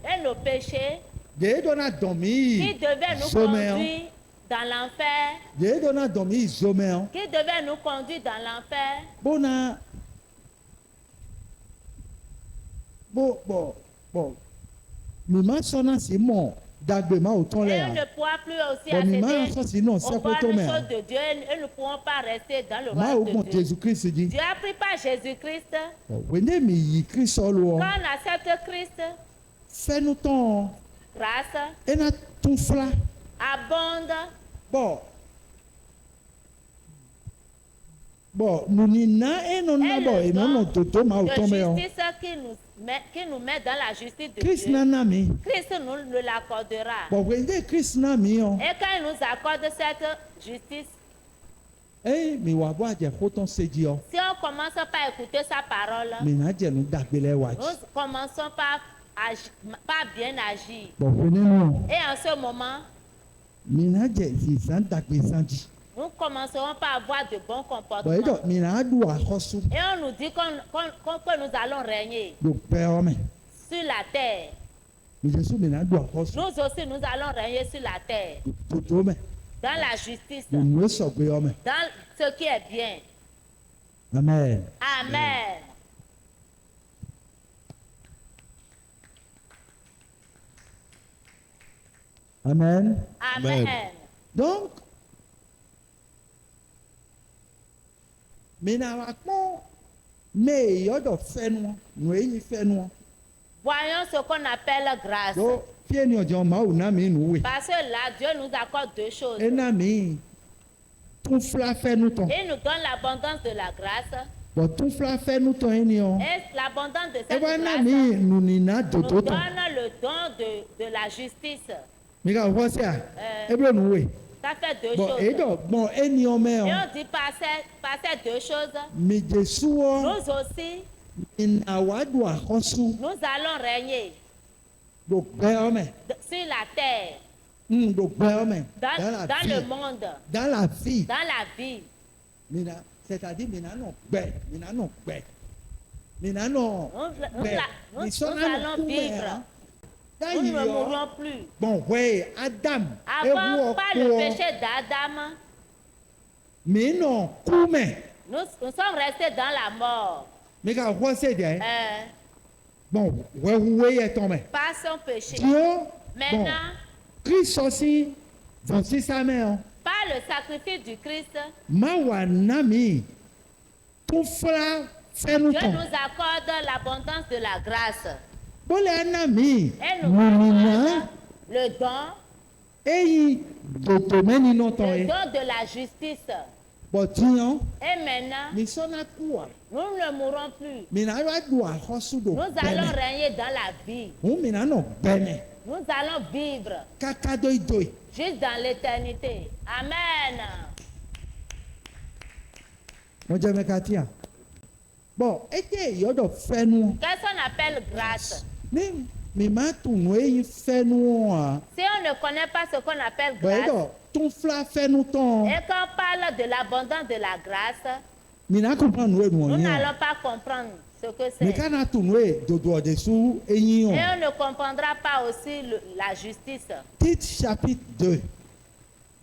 Et nos péchés de dɔnna dɔn mi qui devaient nous zomɛ yɔ conduire dans l'enfer, de dɔnna dɔn mi zomɛ yɔ qui devaient nous conduire dans l'enfer, bona bɔn mi ma sɔnna si mɔ dagbe ma o tɔn lɛ et on yan ne pourra plus aussi bɔn mi ma accéder sɔ si nɔ aux sɛko bonnes to mɛ choses de Dieu et nous ne pourrons pas rester dans le ma o royaume gbɔn de Dieu. Jésus Christ di. Dieu a pris par Jésus-Christ. wende mi yi Kristo lo Quand on accepte Christ, fɛnu tɔn grâce ena tún fila abonde. bɔn nunina enɔna bɔ enɔnɔ toto ma o De tɔn bɛ yɔ justice qui nous met dans la justice de Christ Dieu. nana mi Christ nous le l'accordera. bɔn wende Christ na mi yɔ Et quand il nous accorde cette justice, mi wà bɔ àjẹ kótó séjì yɔ si on commence par écouter sa parole, mi na jẹnu dàgbélé wa nous jì commençons par bien agir. bɔn wende nù Et en ce moment, mi na jẹ sisan dàgbé sanji nous commencerons par avoir de bons bɔn comportements. edɔ mi na du akɔsu Et on nous dit que nous allons régner do pɛ ɔmɛ sur la terre. mi Jésus mi na du akɔsu Nous aussi, nous allons régner sur la terre, toto mɛ dans la justice, nunu sɔgbé ɔmɛ dans ce qui est bien. amen. Amen. Amen. Amen. Donc, mina wa kpɔn ne yɔdɔ fɛnu nu eyi fɛnu Voyons ce qu'on appelle grâce. do fie ni ɔjɔ mawu na mi nu we Parce que là, Dieu nous accorde deux choses. ena mi tún fila fɛnu tɔn Il nous donne l'abondance de la grâce. bɔn tún fila fɛnu tɔn yi ni yɔ Et l'abondance de cette eba na grâce mi nunina nous dodo tɔn donne le don de la justice. mi ka fɔ se a ebe nu we Ça fait deux bɔn choses. edɔ gbɔn eni ɔmɛ Et yɔ on dit par ces deux choses, mi Jesu wɔ nous aussi, ina wa do akɔsu nous allons régner ɖo gbɛɛ me sur la terre, ɖo gbɛɛ me dans le monde, dans la vie dans la vie. mina c'est-à-dire mina nɔ gbɛ mina nɔ gbɛ mina nɔ gbɛ Nous misɔna allons nɔ vivre. kumɛ Nous ne yɔ mourrons plus. gbɔn hɔɛ Adam Avant, par le kɔ péché d'Adam, mi nɔ kumɛ nous sommes restés dans la mort. mi ka hɔ se deɛ Euh, gbɔn hɔɛhuwe yɛ tɔn mɛ par son péché. diɔ gbɔn Maintenant, Krisɔsi vɔsisamɛ o. par le sacrifice du Christ, Ma wà ná mi tó fúra fẹ́nu Dieu tán. nous accorde l'abondance de la grâce. Bólẹ̀ ná mi Et nous mùnìnà accorde le don, èyí dòtò mẹ́ni náà tán le yẹ. don de la justice. Bọ̀ tiyan Et maintenant, mi sọ́nà kú wa. nous ne mourrons plus. Mi nà yọ àdùn àkọ́sù dò Nous allons bẹ́ẹ̀. régner dans la vie. Òun mi nà nọ bẹ́ẹ̀. Nous allons vivre Kaka dó ìdó yìí. juste dans l'éternité. Amen. Mo jẹ́ mẹ́ka tíya. Bọ̀ ètè ìyọ́dọ̀ fẹ́nu. Qu'est-ce qu'on appelle grâce? Ní mi máa tùnú èyí fẹ́nu hàn. Si on ne connaît pas ce qu'on appelle Bọ̀ grâce, èdọ̀ tún fúra fẹ́nu tán. et qu'on parle de l'abondance de la grâce, Mi nà kó pàánù èdùn nous ọ̀yìn. n'allons pas comprendre ce que Mi c'est. ká nà tùnú è dòdò ọ̀dẹ̀sù eyín Et hàn. on ne comprendra pas aussi la justice. Tite chapitre 2.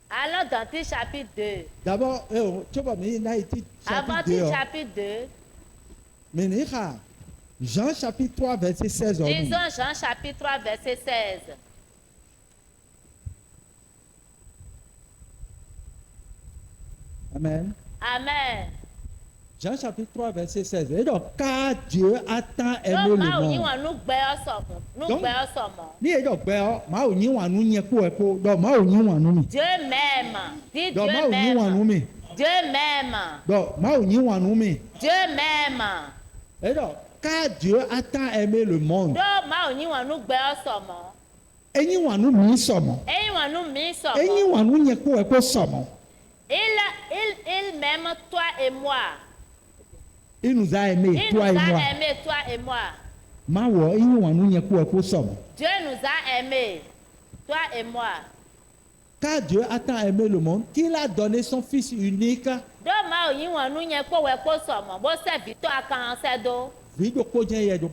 Allons dans Tite chapitre 2. D'abord, tu vas me dire Tite Avant chapitre 2. Tite chapitre 2, Mais Jean chapitre 3, verset 16. lisons Jean chapitre 3, verset 16. Amen. Amen. Jean chapitre 3, verset 16. Et donc, car Dieu a tant aimé Donc, le ma monde. nous Donc, gbé Ni edo gbe o, ma o yin wanu yen ko e ko, do ma o yin wanu mi. Dieu m'aime. Dis Do Dieu ma o yin wanu m'aime. mi. Dieu m'aime. Do ma o yin wanu mi. Dieu m'aime. Et donc, car Dieu a tant aimé le monde. Donc, ma nous gbé Eyin wanu mi somo. Et nous mis Eyin wanu yen ko e ko somo. Il m'aime toi et moi. Il nous a aimé, Il nous toi et moi. a aimé toi et moi. Ma wo eyin wanu yen ko e ko somo. Dieu nous a aimés, toi et moi. Car Dieu a tant aimé le monde qu'il a donné son Fils unique. Donc, ma nous n'y ko we ko somo. Bo se vito akanse do. Vido ko jen yedo.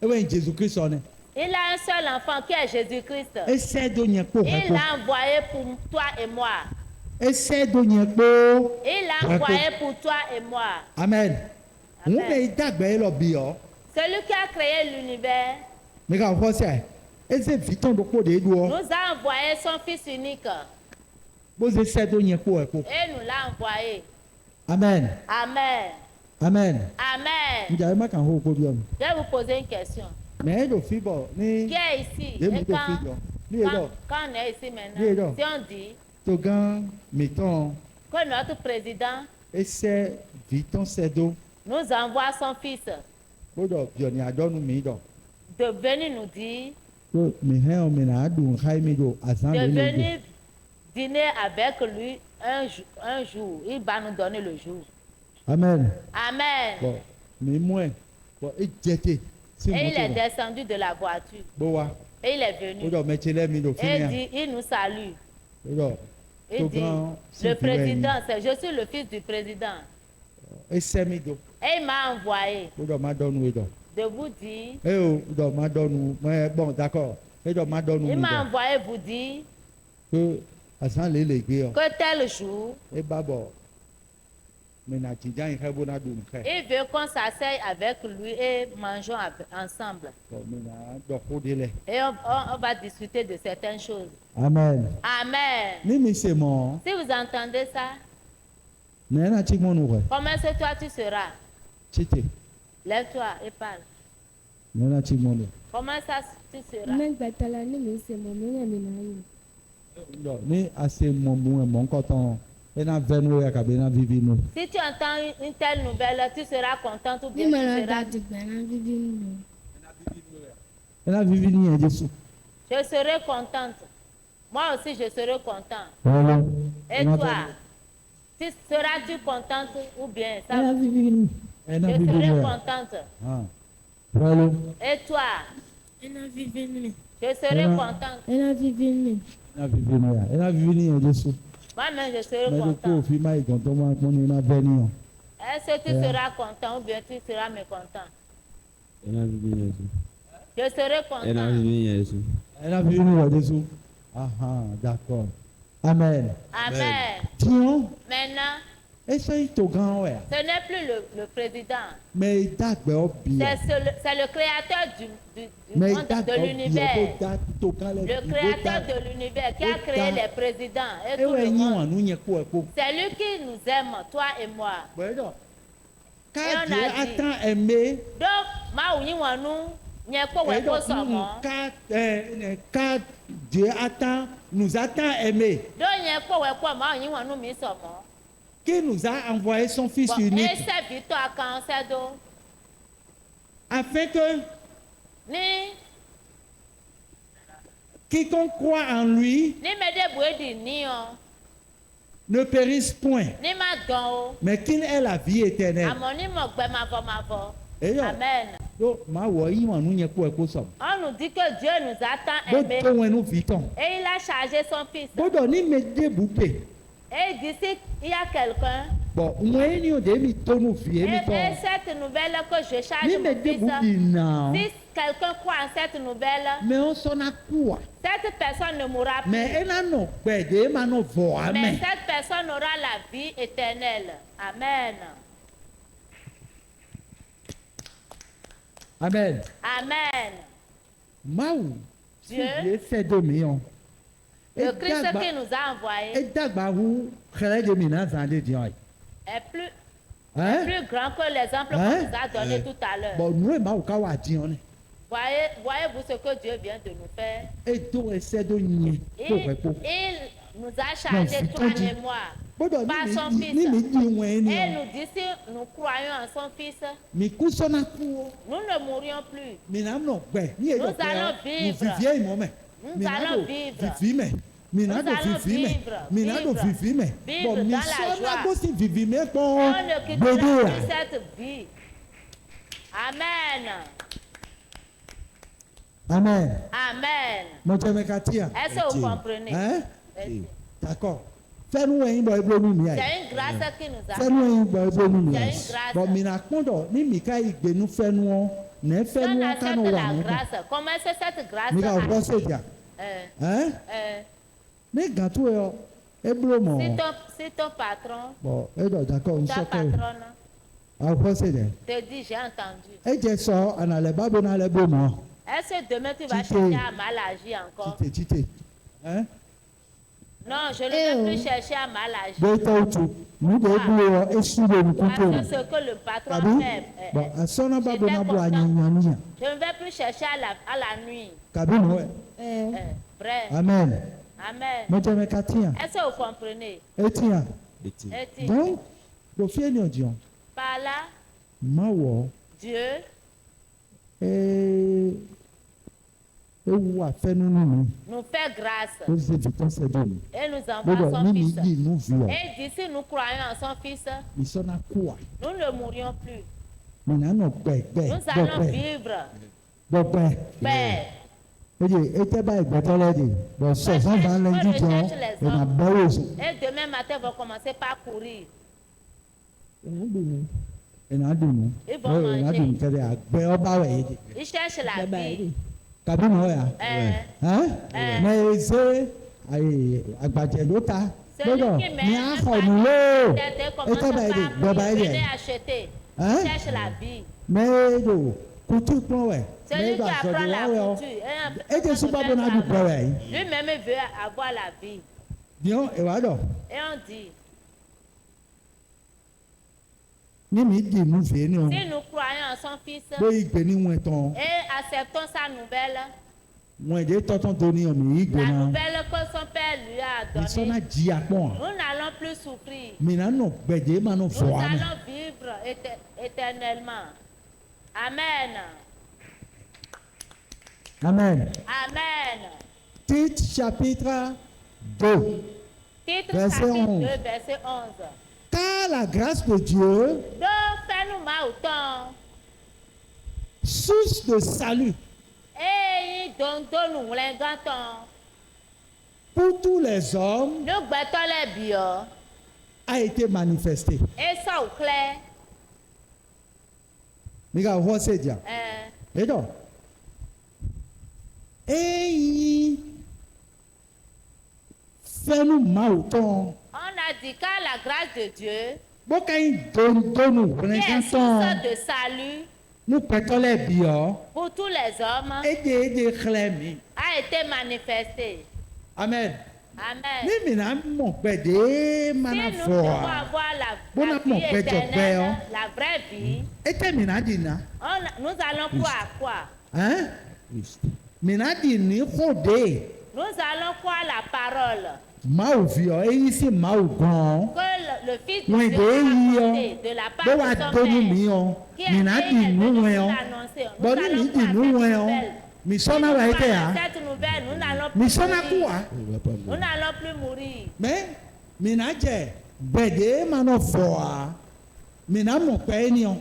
Ewe Jésus Christ on est. Il a un seul enfant qui est Jésus-Christ. Ese do yen ko Il l'a envoyé pour toi et moi. Ese do yen ko. Il l'a envoyé pour toi et moi. Amen. Amen. Mo me dagbe lo bi o. Celui qui a créé l'univers Me ka ko se. Ese viton do ko de du o. nous a envoyé son Fils unique Bo se se do yen ko e ko. et nous l'a envoyé. Amen. Amen. Amen. Amen. Nja ma kan ho ko bi o. Je vais vous poser une question. Me do fi bo ni Qui est ici? de mi Et do fi jo. Ni e do. quand on est ici Oui, maintenant, donc. si on dit To gan meton que notre président ese viton se do. nous envoie son Fils Bo do bi o ni adonu mi do. de venir nous dire, So mi he o mi na adu khai mi do azan de le le. venir dîner avec lui un jour. Il va nous donner le jour. Amen. Amen. Bon, mi mu e. Bon, e jete. Si Et mo il est to. descendu de la voiture. Bo wa. Et il est O venu. do me chele mi do Et fini. dit, il nous salue. O do. Il dit, le président, je suis le fils du président. Ese mi do. Et il m'a envoyé O do ma donu e do. de vous dire, E o do ma donu. Bon, d'accord. E do ma donu il mi m'a do. envoyé vous dire Que azan le le gbe o. que tel jour, E ba bo. Me na jijan he bo na du nke. il veut qu'on s'asseye avec lui et mangeons ensemble. Bon, me na do ko de le. Et on va discuter de certaines choses. Amen. Amen. Ni mi se mo. Si vous entendez ça, Ne na chi mo nu we. comment est-ce que toi tu seras? Chite. Lève-toi et parle. Ne na chi mo nu. Comment ça tu seras? Mẹ́gbàtàlá ní mi ṣe mọ̀ mí rẹ̀ mi náà yìí. Do ni ase mo mu e mo nko ton. E na venu ya ka be na vivi nu. Si tu entends une telle nouvelle, tu seras content ou Bí bien mo tu rà seras... dá dìgbà náà bíbí nù. E na vivi ni e Jesu. Je serai contente. Moi aussi, je serai content. Voilà. Et toi, seras-tu contente ou bien ça? Ela vive no. E na Je vivi serai nu. contente. Ah. Voilà. Et toi, Je serai Voilà. contente. ena vivi mi ena vivi ni ya ena vivi ni yẹn de so Moi-même, je serai mẹ de kó content. òfin máa ìgàntọ́ máa pọ́n ní iná bẹ́ẹ̀ níyàn. Est-ce que tu seras content ou bien tu seras mécontent? Je serai content. ena vivi ni yẹn de so d'accord amen. Amen. tiɲɛ Maintenant, ẹsẹ yìí tó gan wẹ̀ ce n'est plus le président. mẹ ìdàgbẹ́ ọ̀bì yà C'est le créateur du mẹ monde, de ìdàgbẹ́ ọ̀bì yà kó l'univers. da tó gan lẹ Le créateur de l'univers qui a créé les présidents et tout ewé le yín monde. wà nù yẹn kó ẹ kó. C'est lui qui nous aime, toi et moi. Bueno, Et on quand Dieu a a dit- tant aimé, Donc, ma ou yin wanu, nye ko we ko somo. quand Dieu a tant, nous a tant aimé, Do nye ko we ko ma ou yin wanu mi somo. qu'il nous a envoyé son Fils Bon, et unique, c'est victoire quand c'est do. afin que Ni quiconque croit en lui me de bwedi ni o. ne périsse point, Ni ma don o. mais qu'il ait la vie éternelle. Amoni mo gbe ma vo. Et yo, Amen. yo, ma wo yi wa nu yẹn kó ẹ kó sọ. On nous dit que Dieu nous a tant Bó aimés tó wọn nu fi tán. et il a chargé son fils. Bódò ní méje bùpè. Et il dit si il y a quelqu'un. Bọ̀ wọ́n yẹn ni o de mi tó nu fi Et, èmi et tán. cette nouvelle que je charge Ní mon méje fils. bùpè nà. Si quelqu'un croit en cette nouvelle, Mais on s'en a quoi? cette personne ne mourra plus. Mais ena nọ gbẹdẹ ema nọ vọ Mais amẹ. cette personne aura la vie éternelle. Amen. Amen. Amen. Mawu Dieu, ye fẹ domi yan. le Christ qui nous a envoyés Edagba wu xẹlẹ de mi na zan de diyan yi. est Hein? plus grand que l'exemple qu'on Hein? nous a donné tout à l'heure. Bọ̀ nu ema wu ka wa diyan ni. Voyez-vous ce que Dieu vient de nous faire? Edo ẹsẹ do yin kó pẹ kó. Il nous a chargé, Non, toi c'est et moi. Gbọdọ̀ Par son ní fils. mi di wọ̀nyí ni Et yan. nous dit si nous croyons en son fils, Mi kú sọ́nà kú o. nous ne mourrions plus. Mi na nọ gbẹ. Ní èdè Nous allons mi vivre. fìfì ẹ̀yìn mọ́ mẹ́. Nous Mi na allons do vivre. fìfì mẹ́. Mi na Nous do allons fìfì mẹ́. vivre, Mi na do vivre, fìfì mẹ́. vivre Bọ̀ mi dans la sọ́nà joie. kó sì fìfì mẹ́ On pọ́n ne quittera gbèdé plus rà. cette vie. Amen. Amen. Amen. Mọ̀tẹ́mẹ́kàtíà. Est-ce que vous comprenez? Hein? C'est D'accord. Fẹ́nu ẹ̀yin bọ̀ ẹgbẹ́ omi mi àyè. une grâce qui nous a. Fẹ́nu ẹ̀yin bọ̀ ẹgbẹ́ omi mi C'est àyè. une grâce. Bọ̀ mìíràn kpọ́ndọ̀ ní mìíká ìgbénu fẹ́nu ọ́ nẹ́ Si on fẹ́nu ọ́ accepte kánú wà la nìkan. grâce, comment est-ce que cette grâce Mìíká a- ọ̀gbọ́n ṣèjà. Hein? Ní gàtú ẹ ọ, ebúrò mọ̀ ọ́. si ton patron, Bọ̀ ẹ̀dọ̀ dàkọ̀ ń ta sọ́kẹ́ patronne, ọ̀gbọ́n ṣèjà. te dit j'ai entendu. Ẹ jẹ sọ ànàlẹ̀ bábo náà lẹ́ bó mọ̀. Est-ce que demain tu vas Tite. chercher à mal agir encore? Títè. Hein? Non, je ne Eh vais oh. plus chercher à mal agir. Bó tẹ́ o tu, mú de ebúrò ọ, esu lè mú Parce kúkú que rẹ̀. ce que le patron Tàbí fait, bọ̀ àsọ́nà bábo J'étais náà bọ̀ content. àyànyàn níyàn. je ne vais plus chercher à la nuit. Kàbí nù ẹ̀. Vrai. Amen. Amen. Mọ̀tẹ́mẹ́kàtíà. Est-ce que vous comprenez? Etiyan. Et Donc, kò fi ènìyàn jẹun. par là, Má wọ̀ Dieu ẹ́ ewu àfẹnunú mi. nous fait grâce Ó ṣe fi tán sẹ́dọ̀ mi. et nous envoie Gbọ́dọ̀ son mímí fils. yìí inú fi ọ̀. Et il dit si nous croyons en son fils, Ìsọ́nà kú à. nous ne mourrions plus. Mìnà nọ gbẹ̀gbẹ̀ Nous allons gbọ̀gbẹ̀ vivre. gbọ̀gbẹ̀. Père, Èdè ètè báyìí gbẹ̀tọ́lẹ̀ dè. Bọ̀ sọ̀sán bá ń lẹ́ jíjọ ìnà bẹ́rẹ̀ oṣù. et demain matin, ils vont commencer par courir. Ìyá gbòmù. Ìnà dùnú. Ils vont Ìnà manger. dùnú kẹ́lẹ́ àgbẹ̀ ọba wẹ̀ yé dè. Ils cherchent la Bàbá vie. rẹ̀. Kàbí nù ọ̀ yà. Mẹ ẹsẹ̀ àgbàjẹ̀ ló ta. Celui Gbọ́dọ̀ qui met ní un àkọ́nù lóò. panier, commence Ètè báyìí dè par gbọ̀ báyìí venez dè. acheter. Hein? Ils cherchent la vie. Mẹ́ẹ̀dọ̀ kutu kpọ́n wẹ̀. Celui qui apprend la wẹ̀ ọ́. couture. Ètè súpà bọ̀ náà dùn pọ̀ wẹ̀ yìí. Lui-même veut avoir la vie. Diọ́n ìwà dọ̀. Et on dit, Ní mi dì mú fèé ni o. si nous croyons en son fils Bóyá ìgbé ní wọn tán. et acceptons sa nouvelle, Wọn èdè tọ́tàn tó ní ọ̀mì yìí gbé la náà. nouvelle que son père lui a Ìsọ́nà donnée, jí apọ̀n. nous n'allons plus souffrir. Mìíràn nọ gbẹ̀dẹ̀ máa nọ Nous fọ̀ wá mi. allons vivre éternellement. Amen. Amen. Amen. Tite chapitre 2. Titre Verset chapitre 11. 2, verset 11. Car la grâce de Dieu, Donc, fais-nous mal autant. source de salut, Et dondonu ŋlẽgãtɔ. pour tous les hommes Nugbɛtɔ le biɔ. a été manifesté. Esau klẽ. Mika hɔse dia. Edo. Eyi fɛnu maaw tɔn. On a dit qu'à la grâce de Dieu, Boka yi dondonu qui est source ŋlẽgãtɔn. de salut Nu pɛtɔ lɛ biɔ. pour tous les hommes, Ede xlẽ mi. a été manifesté. Amen. Amen. Ni mina mɔ gbɛde Si mana nous fɔ devons a. avoir Bona la mo vie gbɛdzɔ gbɛ éternelle, o. la vraie vie, Ete mina di na. nous allons croire quoi? Hein? Mina di ni xɔ de. Nous allons croire la parole Maaw viɔ eyi si maaw gɔn. que le Fils de Wọ́n Dieu de a eyi apporté yɔ. de la Bó part wa de son donu mi Père, yɔ. qui est Mina di nu venu wɛ nous yɔ. l'annoncer. Nous Bɔn ni allons mi di croire nu cette wɛ yɔ. nouvelle. Mi Si sɔnna nous wa ete croyons ya. cette nouvelle, nous n'allons Mi plus sɔnna ku mourir. wa. On va pas Nous mourir. n'allons plus mourir. Mɛ mina jɛ gbɛde mana fɔ a. Mina mɔ kpɛ ni yɔ.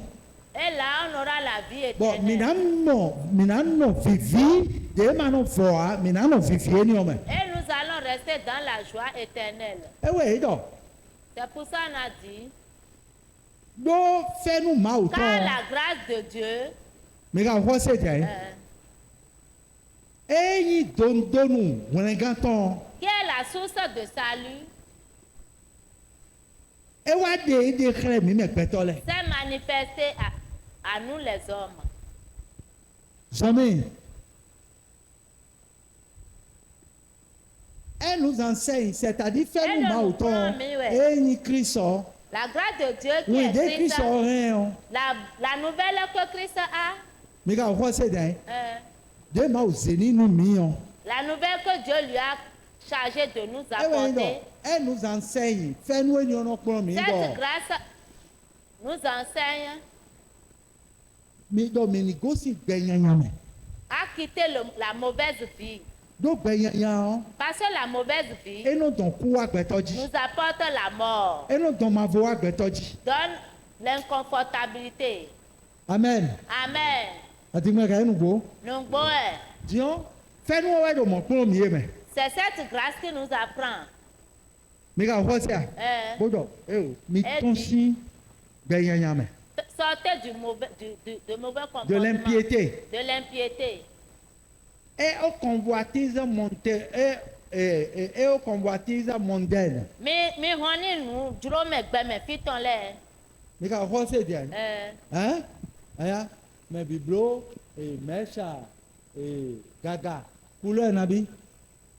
Et là, on aura la vie Bɔn éternelle. mina nɔ vivi de mana fɔ a. Mina nɔ vivi ni yɔ mɛ. Et nous allons rester dans la joie éternelle. Ewe yi dɔ. C'est pour ça qu'on a dit Do fɛnu maaw qu'à tɔn. la grâce de Dieu, Mi ka hɔ se jɛ. Eyi dondonu ŋlẽgãtɔn. qui est la source de salut, Ewa de xlẽ mi mɛ kpɛtɔ lɛ. s'est manifesté à nous les hommes. Jamais. Elle nous enseigne, c'est-à-dire Elle fais-nous nous maaw prend, tɔn. mais ouais. Eyi Christ sɔ. La grâce de Dieu qui Oui, est de Christ Christ, sɔ hɛn o. la nouvelle que Christ a, Mi ka hɔ se jɛ. euh, De maaw zeni nu mi yɔ. la nouvelle que Dieu lui a chargé de nous Ewa yi dɔ. apporter, Elle nous enseigne, fais-nous enyɔnɔ kplɔ mi cette dɔ. grâce nous enseigne Mi dɔ mi ni gosi gbɛnyanya mɛ. à quitter la mauvaise vie. Do gbɛnyanya. Parce que la mauvaise vie Eno dɔn ku wa gbɛtɔ dzi. nous apporte la mort, Eno dɔn ma vo wa gbɛtɔ dzi. donne l'inconfortabilité. Amen. Amen. Adigbe ka enu go. Nous bois. Diɔn fɛnu wɛ do mɔ kplɔ mi ye mɛ. C'est cette grâce qui nous apprend. Mi ka hɔ se a. Gbɔdɔ mi tɔn si gbɛnyanya mɛ. Sortez du mauvais, de mauvais De comportement. l'impiété. De l'impiété. Et aux convoitises mondaines. Et aux convoitises mondaines. Mi hɔni nu dzro megbe me fiton le. Mi ka hɔ se diɛ. Euh, Hein? Aya. Mɛ biblo mɛsa gaga couleur nabi.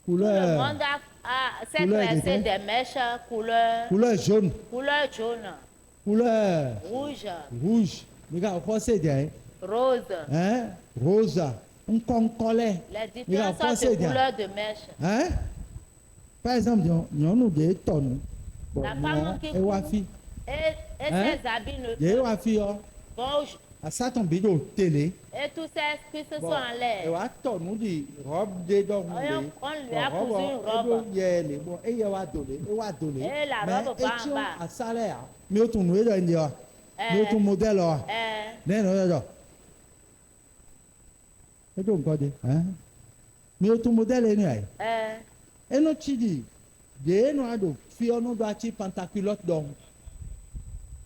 Tout le Couleur monde a cette couleur versée de des mèches couleur jaune. jaune, Couleur rouge, rouge. Mi ka hɔ se diɛ. rose. Hein? Rosa. Nkɔnkɔlɛ. Les Mi ka différentes hɔ sortes se de diɛ. couleurs de mèches. Hein? Par exemple, nyɔnu de tɔnu. La femme qui Ewa fi. Et Hein? ces habits De ne ewa fi yɔ. vont Asatɔn bi do tele. et tous ces qui se sont en l'air. Ewa tɔnu di robe de dɔ ŋu de. On lui a cousu une robe. Yɛ le bɔ eye wa do le ewa do le. Et la robe va en bas. Asalɛ ya. Mi o tun nu edɔ indi wa. Mi o tun modèle wa. Ne na o yɛ dɔ. Edo nkɔ de. Mi o tun modèle ni ayi. Eno tsi di. De eno ado fi ɔnu do atsi pantaculotte dɔn.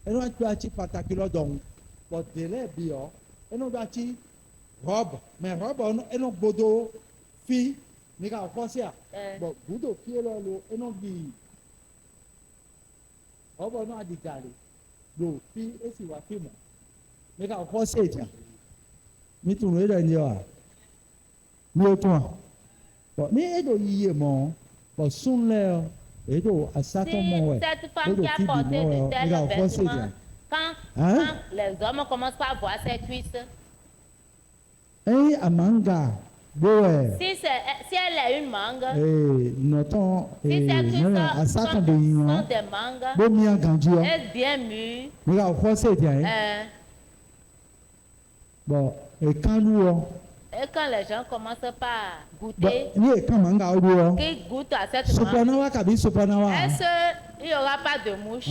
Eno do atsi pantaculotte dɔn. Bɔn délai bi yɔ. Eno do atsi robe. Mais robe eno gbodo fi. Mi ka kɔ si a. Bɔn gudo fi lɔ lo eno bi. Robe no adi gali. Do fi esi wa fi mɔ. Mi ka kɔ si edza. Mi tunu edɔ ndi wa. Mi o tun wa. Bɔn mi edo yiye mɔ. Bɔn sun lɛ edo asatɔ mɔ wɛ. Si cette femme qui a porté de tels vêtements, quand les hommes commencent par voir ses cuisses, Eyi amanga gbowɛ. si elle est une mangue, Nɔtɔn si ses cuisses nɔnɔ asatɔ de yi sont hàn. des mangues, Bo miya ganji yɔ. est bien mûres, Mi ka fɔ se diya ye. Bɔn ekanu yɔ. et quand les gens commencent par Bɔn goûter, ni ekan manga o do yɔ. qu'ils goûtent à cette mangue, Sopanawa kabi sopanawa. est-ce qu'il n'y aura pas de mouches?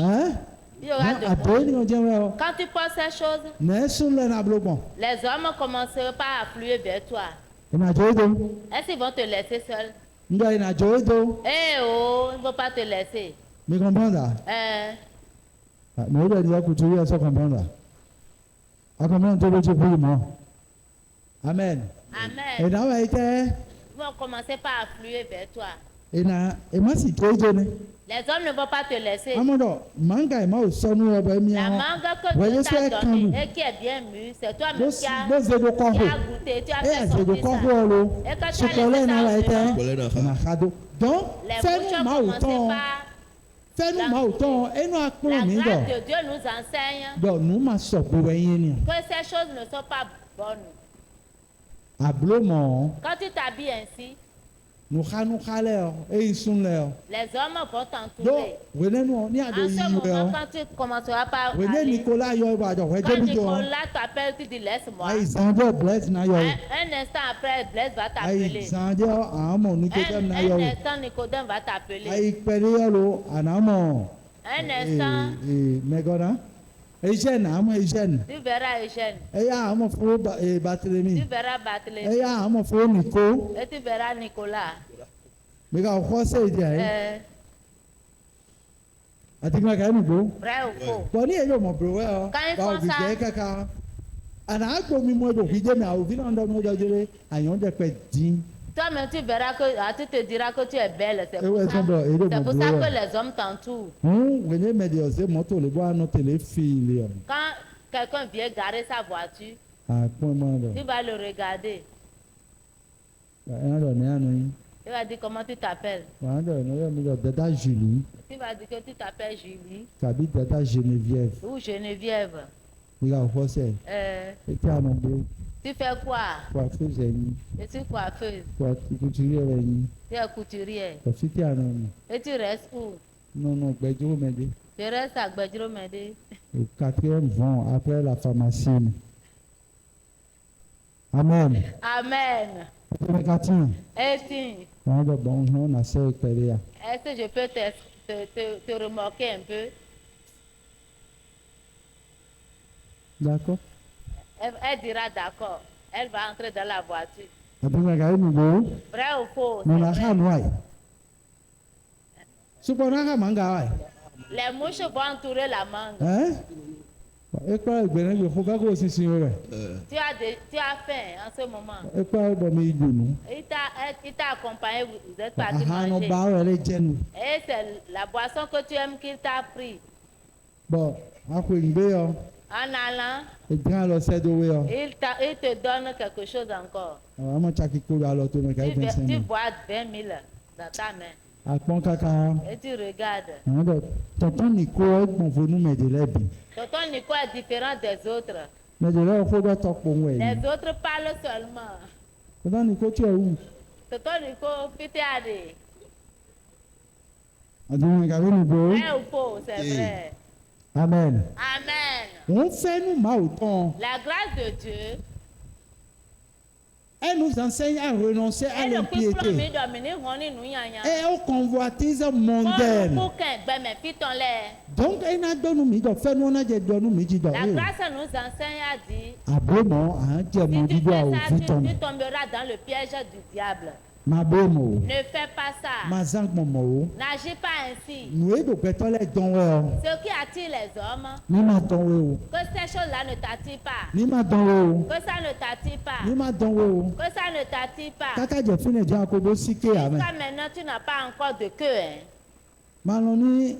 Il y aura de A bɛɛ ni mouches. o jɛ wɛ o. Quand tu penses ces choses, Nɛ sun lɛ na bolo gbɔn. les hommes commenceront par affluer vers toi. ìnàjò èdò Est-ce qu'ils vont te laisser seul? njọ ìnàjò èdò Eh oh, ils ne vont pas te laisser. mi comprendre mi ò dẹ̀ ní ọkùnrin yẹ sọ comprendre comprendre tó ló ti kú ìmọ̀ amen Amen. ìnáwó ẹ̀ tẹ́ Ils vont commencer par affluer vers toi. ìnà ìmọ̀ sì tó èdò ni Les hommes ne vont pas te laisser. amọ̀dọ̀ màǹgà ìmọ̀ ò sọnù ọbẹ̀ mi La hàn mangue que Voyez Dieu ce t'a qu'elle donnée can- et qui est bien mûre, c'est toi-même bó zèdò qui kọ́hó as goûté, tu as ẹ̀ fait zèdò sortir kọ́hó ça. ọ̀lọ́ Et quand tu as sùkọ́lẹ̀ laissé ìnáwó ẹ̀ ça tẹ́ en Kọ́lẹ̀ náà ká. ìnàkadò donc les fẹ́nu bouchons màá ò commençaient tán par fẹ́nu màá ò tán ẹnu la akpọ̀n mi dọ̀ grâce de Dieu nous enseigne dọ̀ nù má sọ̀ gbogbo ẹ̀yìn ni que ces choses ne sont pas bonnes. àbúrò mọ̀ Quand tu t'habilles ainsi, nùkánùká lẹ̀ ọ́ èyí sún lẹ̀ ọ́ les hommes vont dọ̀ t'entourer. wẹ́nẹ́ nù ní àdó En ce yìí rẹ̀ moment, ọ́ quand tu commenceras par wẹ́nẹ́ aller, Nicolas yọ ibà àjọ wẹ́jẹ́ quand bí jọ Nicolas t'appelle, tu dis laisse-moi. àìsànjọ́ bless náà yọ Un instant après, Blaise va t'appeler. àìsànjọ́ àmọ̀ Nicodème náà yọ Un instant, Nicodème va t'appeler. àìpẹ̀lẹ́ yọ lo ànámọ̀ Un instant, mẹ́gọ́nà Eugène àmọ̀ Eugène tu verras Eugène. ẹ̀yà àmọ̀ fún Barthélemy Tu verras Barthélemy. ẹ̀yà àmọ̀ fún Nico Et tu verras Nicolas. mẹ́gà ọ̀kọ́ sẹ́yìn díẹ̀ Euh, àti mẹ́gà ẹ̀ nìgbò. vrai ou faux? Bɔn ni eyo mɔ bro wɛ Quand ils ba font obi ça- jɛ kaka ana agbo mi mɔ edo fi jɛ mi awo fi na ɔdɔ mi ɔdɔ jɛlɛ ayan jɛ pɛ din Toi-même, tu verras que, tu te diras que tu es belle. C'est Eh pour ouais, ça, ça doit- il est c'est pour bon, ça ouais. que les hommes t'entourent. wɛnyɛ mɛ de ɔsɛ mɔtò le bɔ anɔ tele fi le yɔ Quand quelqu'un vient garer sa voiture, akpɔn mɔ tu dɔ vas le regarder. ɛyà dɔ ne yanu yi Tu vas dire comment tu t'appelles. wà dɔ ne yɛ mi dɔ dada Julie Tu vas dire que tu t'appelles Julie kabi dada Geneviève ou Geneviève. mi ka fɔ sɛ eti anɔ bo Tu fais quoi? coiffeuse zɛ yi Je suis coiffeuse. couturier yɛ yi Tu es couturière. kɔfi ti anɔ mi Et tu restes où? nɔnɔ gbɛdzo mɛ de Je reste à Gbedjiromede. au 4e vent après la pharmacie amen. Amen. Mekati Esti, wọn bɛ bɔn hɔn na se pɛrɛ ya. est-ce que je peux te remarquer un peu? D'accord. Elle dira d'accord. Elle va entrer dans la voiture. Àbí mɛka yé nìgbò. Vrai ou faux? Nùnà C'est ká vrai. nù àyè. Sùpọ̀ náà ká màá ga àyè. Les mouches vont entourer la mangue. Ẹ́ ekpa gbẹ̀rẹ̀gbẹ̀ fún kákó sísìn rẹ̀. Tu as faim en ce moment. Ekpa bọ̀ mi ìdùnnú. Il t'a accompagné, vous êtes parti Àhánú manger. bá rẹ̀ lé jẹ́nu. Et c'est la boisson que tu aimes qu'il t'a pris. Bọ̀ akọ ìgbé yọ. En allant, Ìgbín àlọ́ sẹ́dọ̀wé yọ. il te donne quelque chose encore. Àwọn àmọ́ tsaki kó lọ àlọ́ tó mẹ́ka yé Tu fẹ́ sẹ́nu. vois 20 000 dans ta main. Àpọ́n kaka. Et tu regardes. Àwọn dọ̀ tọ̀tọ̀ nìkó ẹ̀gbọ̀n fonú mẹ̀dẹ̀lẹ̀ bì. Tonton Nico est différent des autres. Mẹ̀dẹ̀lẹ̀ kó dọ̀ tọ̀pọ̀ wẹ̀ Les yìí. autres parlent seulement. Tọ̀tọ̀ nìkó tí ẹ̀ wù. Tonton Nico, pitié. Àbí mẹ́ka yé nìgbò. Vrai ou faux? C'est vrai. Amen. Amen. Wọ́n fẹ́ nu màá ò tán. La grâce de Dieu Elle nous enseigne à renoncer à est le plus l'impiété promis de nous. et aux convoitises Pour mondaines. qu'un ben pitons-les. Donc, elle n'a donné mi dọ̀ fẹ́ nu ọ̀nà jẹ dọ̀ nu mi jí dọ̀ La yìí. grâce nous enseigne à dire, Àbẹ̀mọ̀ à ń jẹ mọ̀ si tu dídọ̀ fais àwọn ça, òfin tọ̀ tu tomberas dans le piège du diable. Mà bẹ́ẹ̀ mọ̀ o. Ne fais pas ça. Mà zan gbọ̀n mọ̀ o. N'agis pas ainsi. Nù é dò pẹ̀tọ́ lẹ̀ dán wẹ̀ o. Ce qui attire les hommes, Ní mà dán wẹ̀ o. que ces choses-là ne t'attirent pas. Ní mà dán wẹ̀ o. Que ça ne t'attire pas. Ní mà dán wẹ̀ o. Que ça ne t'attire pas. Kaka jẹ fún ẹ̀jẹ̀ akodo síkè àmẹ́. Jusqu'à maintenant, tu n'as pas encore de queue. Hein. Mà lọ ní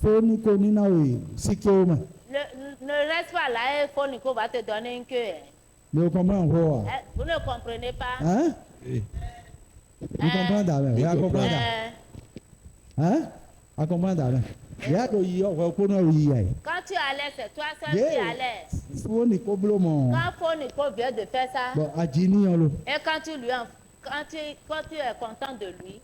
fóníkò nínà òye síkè o mẹ́. Ne reste pas là et Nico va te donner une queue. Hein. Mi ò kọ́ mọ́ àwọn wa. Vous ne comprenez pas? Hein? Mi comprendre àmẹ́. Wíyá comprendre. Hein? A comprendre àmẹ́. Wíyá tó yí ọ̀pọ̀ kó náà yí yà yìí. Quand tu allais, c'est toi seul qui Yeah. allais. Fóníkò búlọ̀ mọ̀. Quand Nico vient de faire ça, Bọ̀ àjí níyàn lo. et quand tu es content de lui,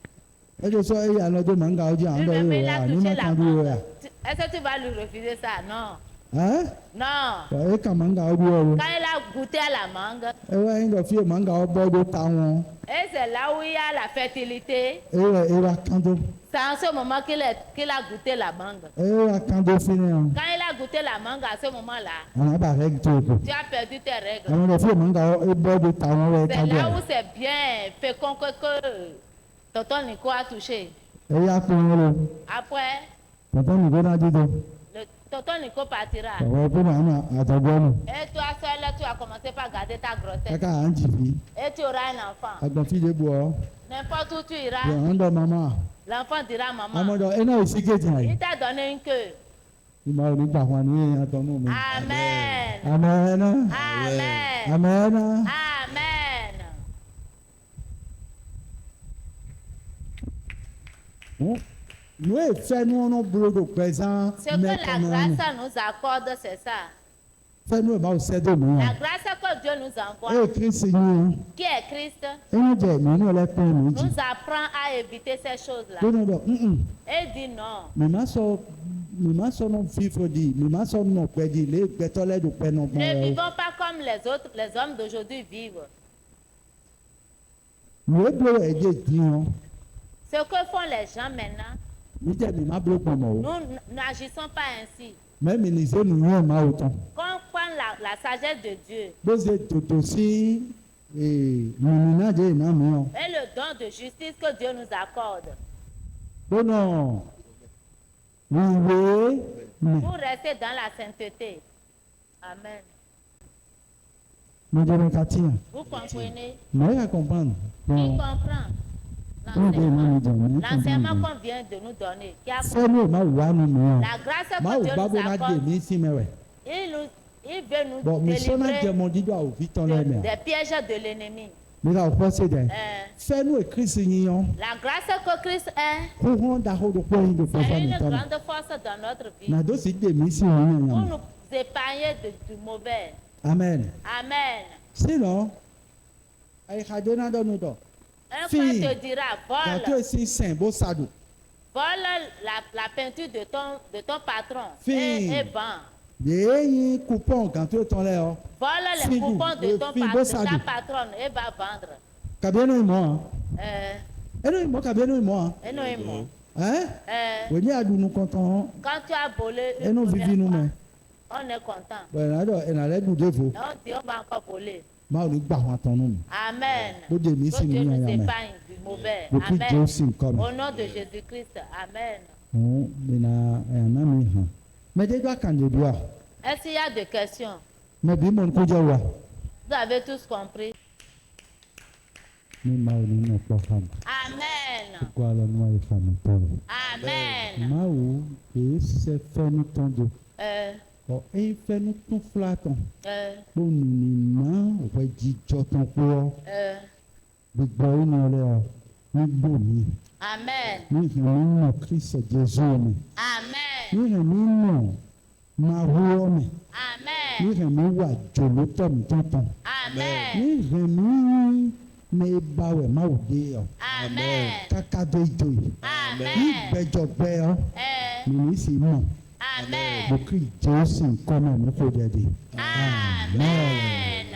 Ẹ jọ sọ ẹ̀yà ànọ́dọ̀ màá ń ga ọjà à ń lọ lui-même yóò il rà a ní touché má la kan dúró rà. mangue. Est-ce que tu vas lui refuser ça? Non. Hein? Non. Bọ̀ ẹ kà màá ń ga ọdún ọ̀rọ̀. Quand il a goûté à la mangue, Ẹ wá ẹ̀yìn lọ fi màá ń ga ọbọ̀ ọdún ta wọn. et c'est là où il y a la fertilité, Ẹ rẹ̀ ẹ ra kan tó C'est en ce moment qu'il a goûté la mangue. eya kan do fini o Quand il a goûté la mangue à ce moment-là, ana ba règle to ko tu as perdu tes règles. àwọn ọ̀dọ̀ fún manga e bọ́ de ta wọn wẹ̀ C'est kájọ là où c'est bien fécond que tonton Nico a touché. eya kun wọn lo Après, tọ̀tọ̀ nìkan náà dídọ̀ tonton Nico partira. ọ̀rọ̀ pé màá ma àtọ̀gbọ́nù Et toi seul, tu as commencé par garder ta grossesse. ẹ̀ka à ń jìbì Et tu auras un enfant. agbọ̀nfíde bu ọ N'importe où tu iras, yọ̀ ń dọ̀ mama l'enfant dira maman. amọ̀dọ̀ ẹ̀ náà sì kéjì àyè Il t'a donné une queue. ìmọ̀ òní gbà wọn ní èèyàn tọ́nú mi. Amen. amẹ́nà Amen. amẹ́nà Amen. nous fẹ́ ní wọn bolo do pẹ̀sán Ce que la grâce nous accorde, c'est ça. fẹ́ ní ìbáwò sẹ́dọ̀ mi La yàn grâce que Dieu nous envoie, ẹ̀ kristi yín qui est Christ, ẹ̀yìn jẹ́ mi ní ọlẹ́pẹ́ mi jì nous apprend à éviter ces choses-là. lónìí dọ̀ Et dit non. mi má sọ nù fífò di mi má sọ nù pẹ́ di lé gbẹtọ́lẹ́ do pẹ́ nù gbọ́n Ne rẹ vivons pas comme les hommes d'aujourd'hui vivent. mi ò bolo ẹ̀jẹ̀ dín wọn Ce que font les gens maintenant, mi jẹ́ mi má bolo gbọ̀n mọ́ o nous n'agissons pas ainsi. mẹ́mi ní sẹ́nu yẹn má o tán Quand on prend la sagesse de Dieu bó ṣe tòtò sí mìíràn náà jẹ́ ìná mi hàn et le don de justice que Dieu nous accorde, gbọ́nà ìwé mi. pour rester dans la sainteté. Amen. Mo jẹ́ mi ka tiyan. Vous comprenez? Mọ̀ ẹ́ yà comprendre. Qui Bon, comprend ó dé ìmọ̀ mi jẹ̀ mí. l'enseignement qu'on vient de nous donner? Qui a Fẹ́mi ò má wà nù mí hàn. la grâce Má que ò Dieu bá nous bó ná dé accorde, mí sí mẹ́wẹ̀. il veut nous Bon, mi sọ́nà jẹ́ délivrer mọ dídọ̀ àwọn òbí tán lẹ́mẹ̀. des pièges de l'ennemi. Mi ka fọ́ sí dẹ̀. Fẹ́nu ẹ̀ kírísì yín yan. La grâce que Christ est, Kó hàn dàhó do pọ́ yín do fọ́ c'est fọ́ mi une tán. grande force dans notre vie Nàdó sì dé mí sí òun yàn pour yàn. nous épargner du mauvais. Amen. Amen. Sinon, àyíkadé náà dọ́nu dọ̀. Un Fille, frère te dira, Gàtó vole, èsì sìn bó sàdù. vole la peinture de ton patron Fille. et vends. Yéèyìn coupon gàtó tán lẹ́ ọ. Vole les Fille, coupons de ton fille, patron, beau ta sadu. patronne et va vendre. Kàbíyẹ́nù ìmọ̀ hàn. Euh, Ẹnu ìmọ̀ kàbíyẹ́nù ìmọ̀ hàn. énormément. Wòní àdùnnú kankan Quand tu as volé, une ẹnu première vivi nu fois, mẹ. on est content. Bẹ̀rẹ̀ náà ẹ̀nà rẹ̀ dùn dé fo. Et on dit, on va encore voler. Máa ò ní gbà wọn tán nù mí. Amen. Bó dé mi Que sí mi Dieu yàn nous yàn mẹ. épargne du mauvais. Bó kí jẹ́ ó Amen. sì ń kọ́ mi. Au nom de Jésus-Christ. Amen. Òun bìnà ẹ̀nà mi hàn. Mẹ̀dẹ́gbà kàndé dùà. Est-ce qu'il y a des questions? Mẹ̀bí mọ̀ nkó jẹ́ wà. Vous avez tous compris? Mi máa ò ní nà pọ̀ fàmù. Amen. Kó alọ́ ní wáyé fàmù tọ̀rọ̀. Amen. Máa wò kìí ṣe fẹ́nu tán do. Euh, Ọ̀ ẹ̀yin fẹ́nu tún fúlá tán. euh, Ó nìní náà òfẹ́ jíjọ tán pé ọ́. Gbogbo iná rẹ̀ ọ̀ nígbò mi. Amen. N'ihi nínú Kristo Jésù mi. Amen. N'ihi nínú máa wúrọ́ mi. Amen. N'ihi mi wà jòló tọ̀ mi tọ̀tàn. Amen. N'ihi mi ní báwẹ̀ máa wò dé ọ̀. Amen. Káká dé ìjọ yìí. Amen. Ìgbẹ́jọ bẹ́ ọ́. Euh, Mìíní sì mọ̀. Amen. Mo kí Jésù kọ́ náà mi kò dẹ̀ dé. Amen.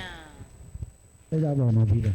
Ẹ jábọ̀ ọmọ bí rẹ̀.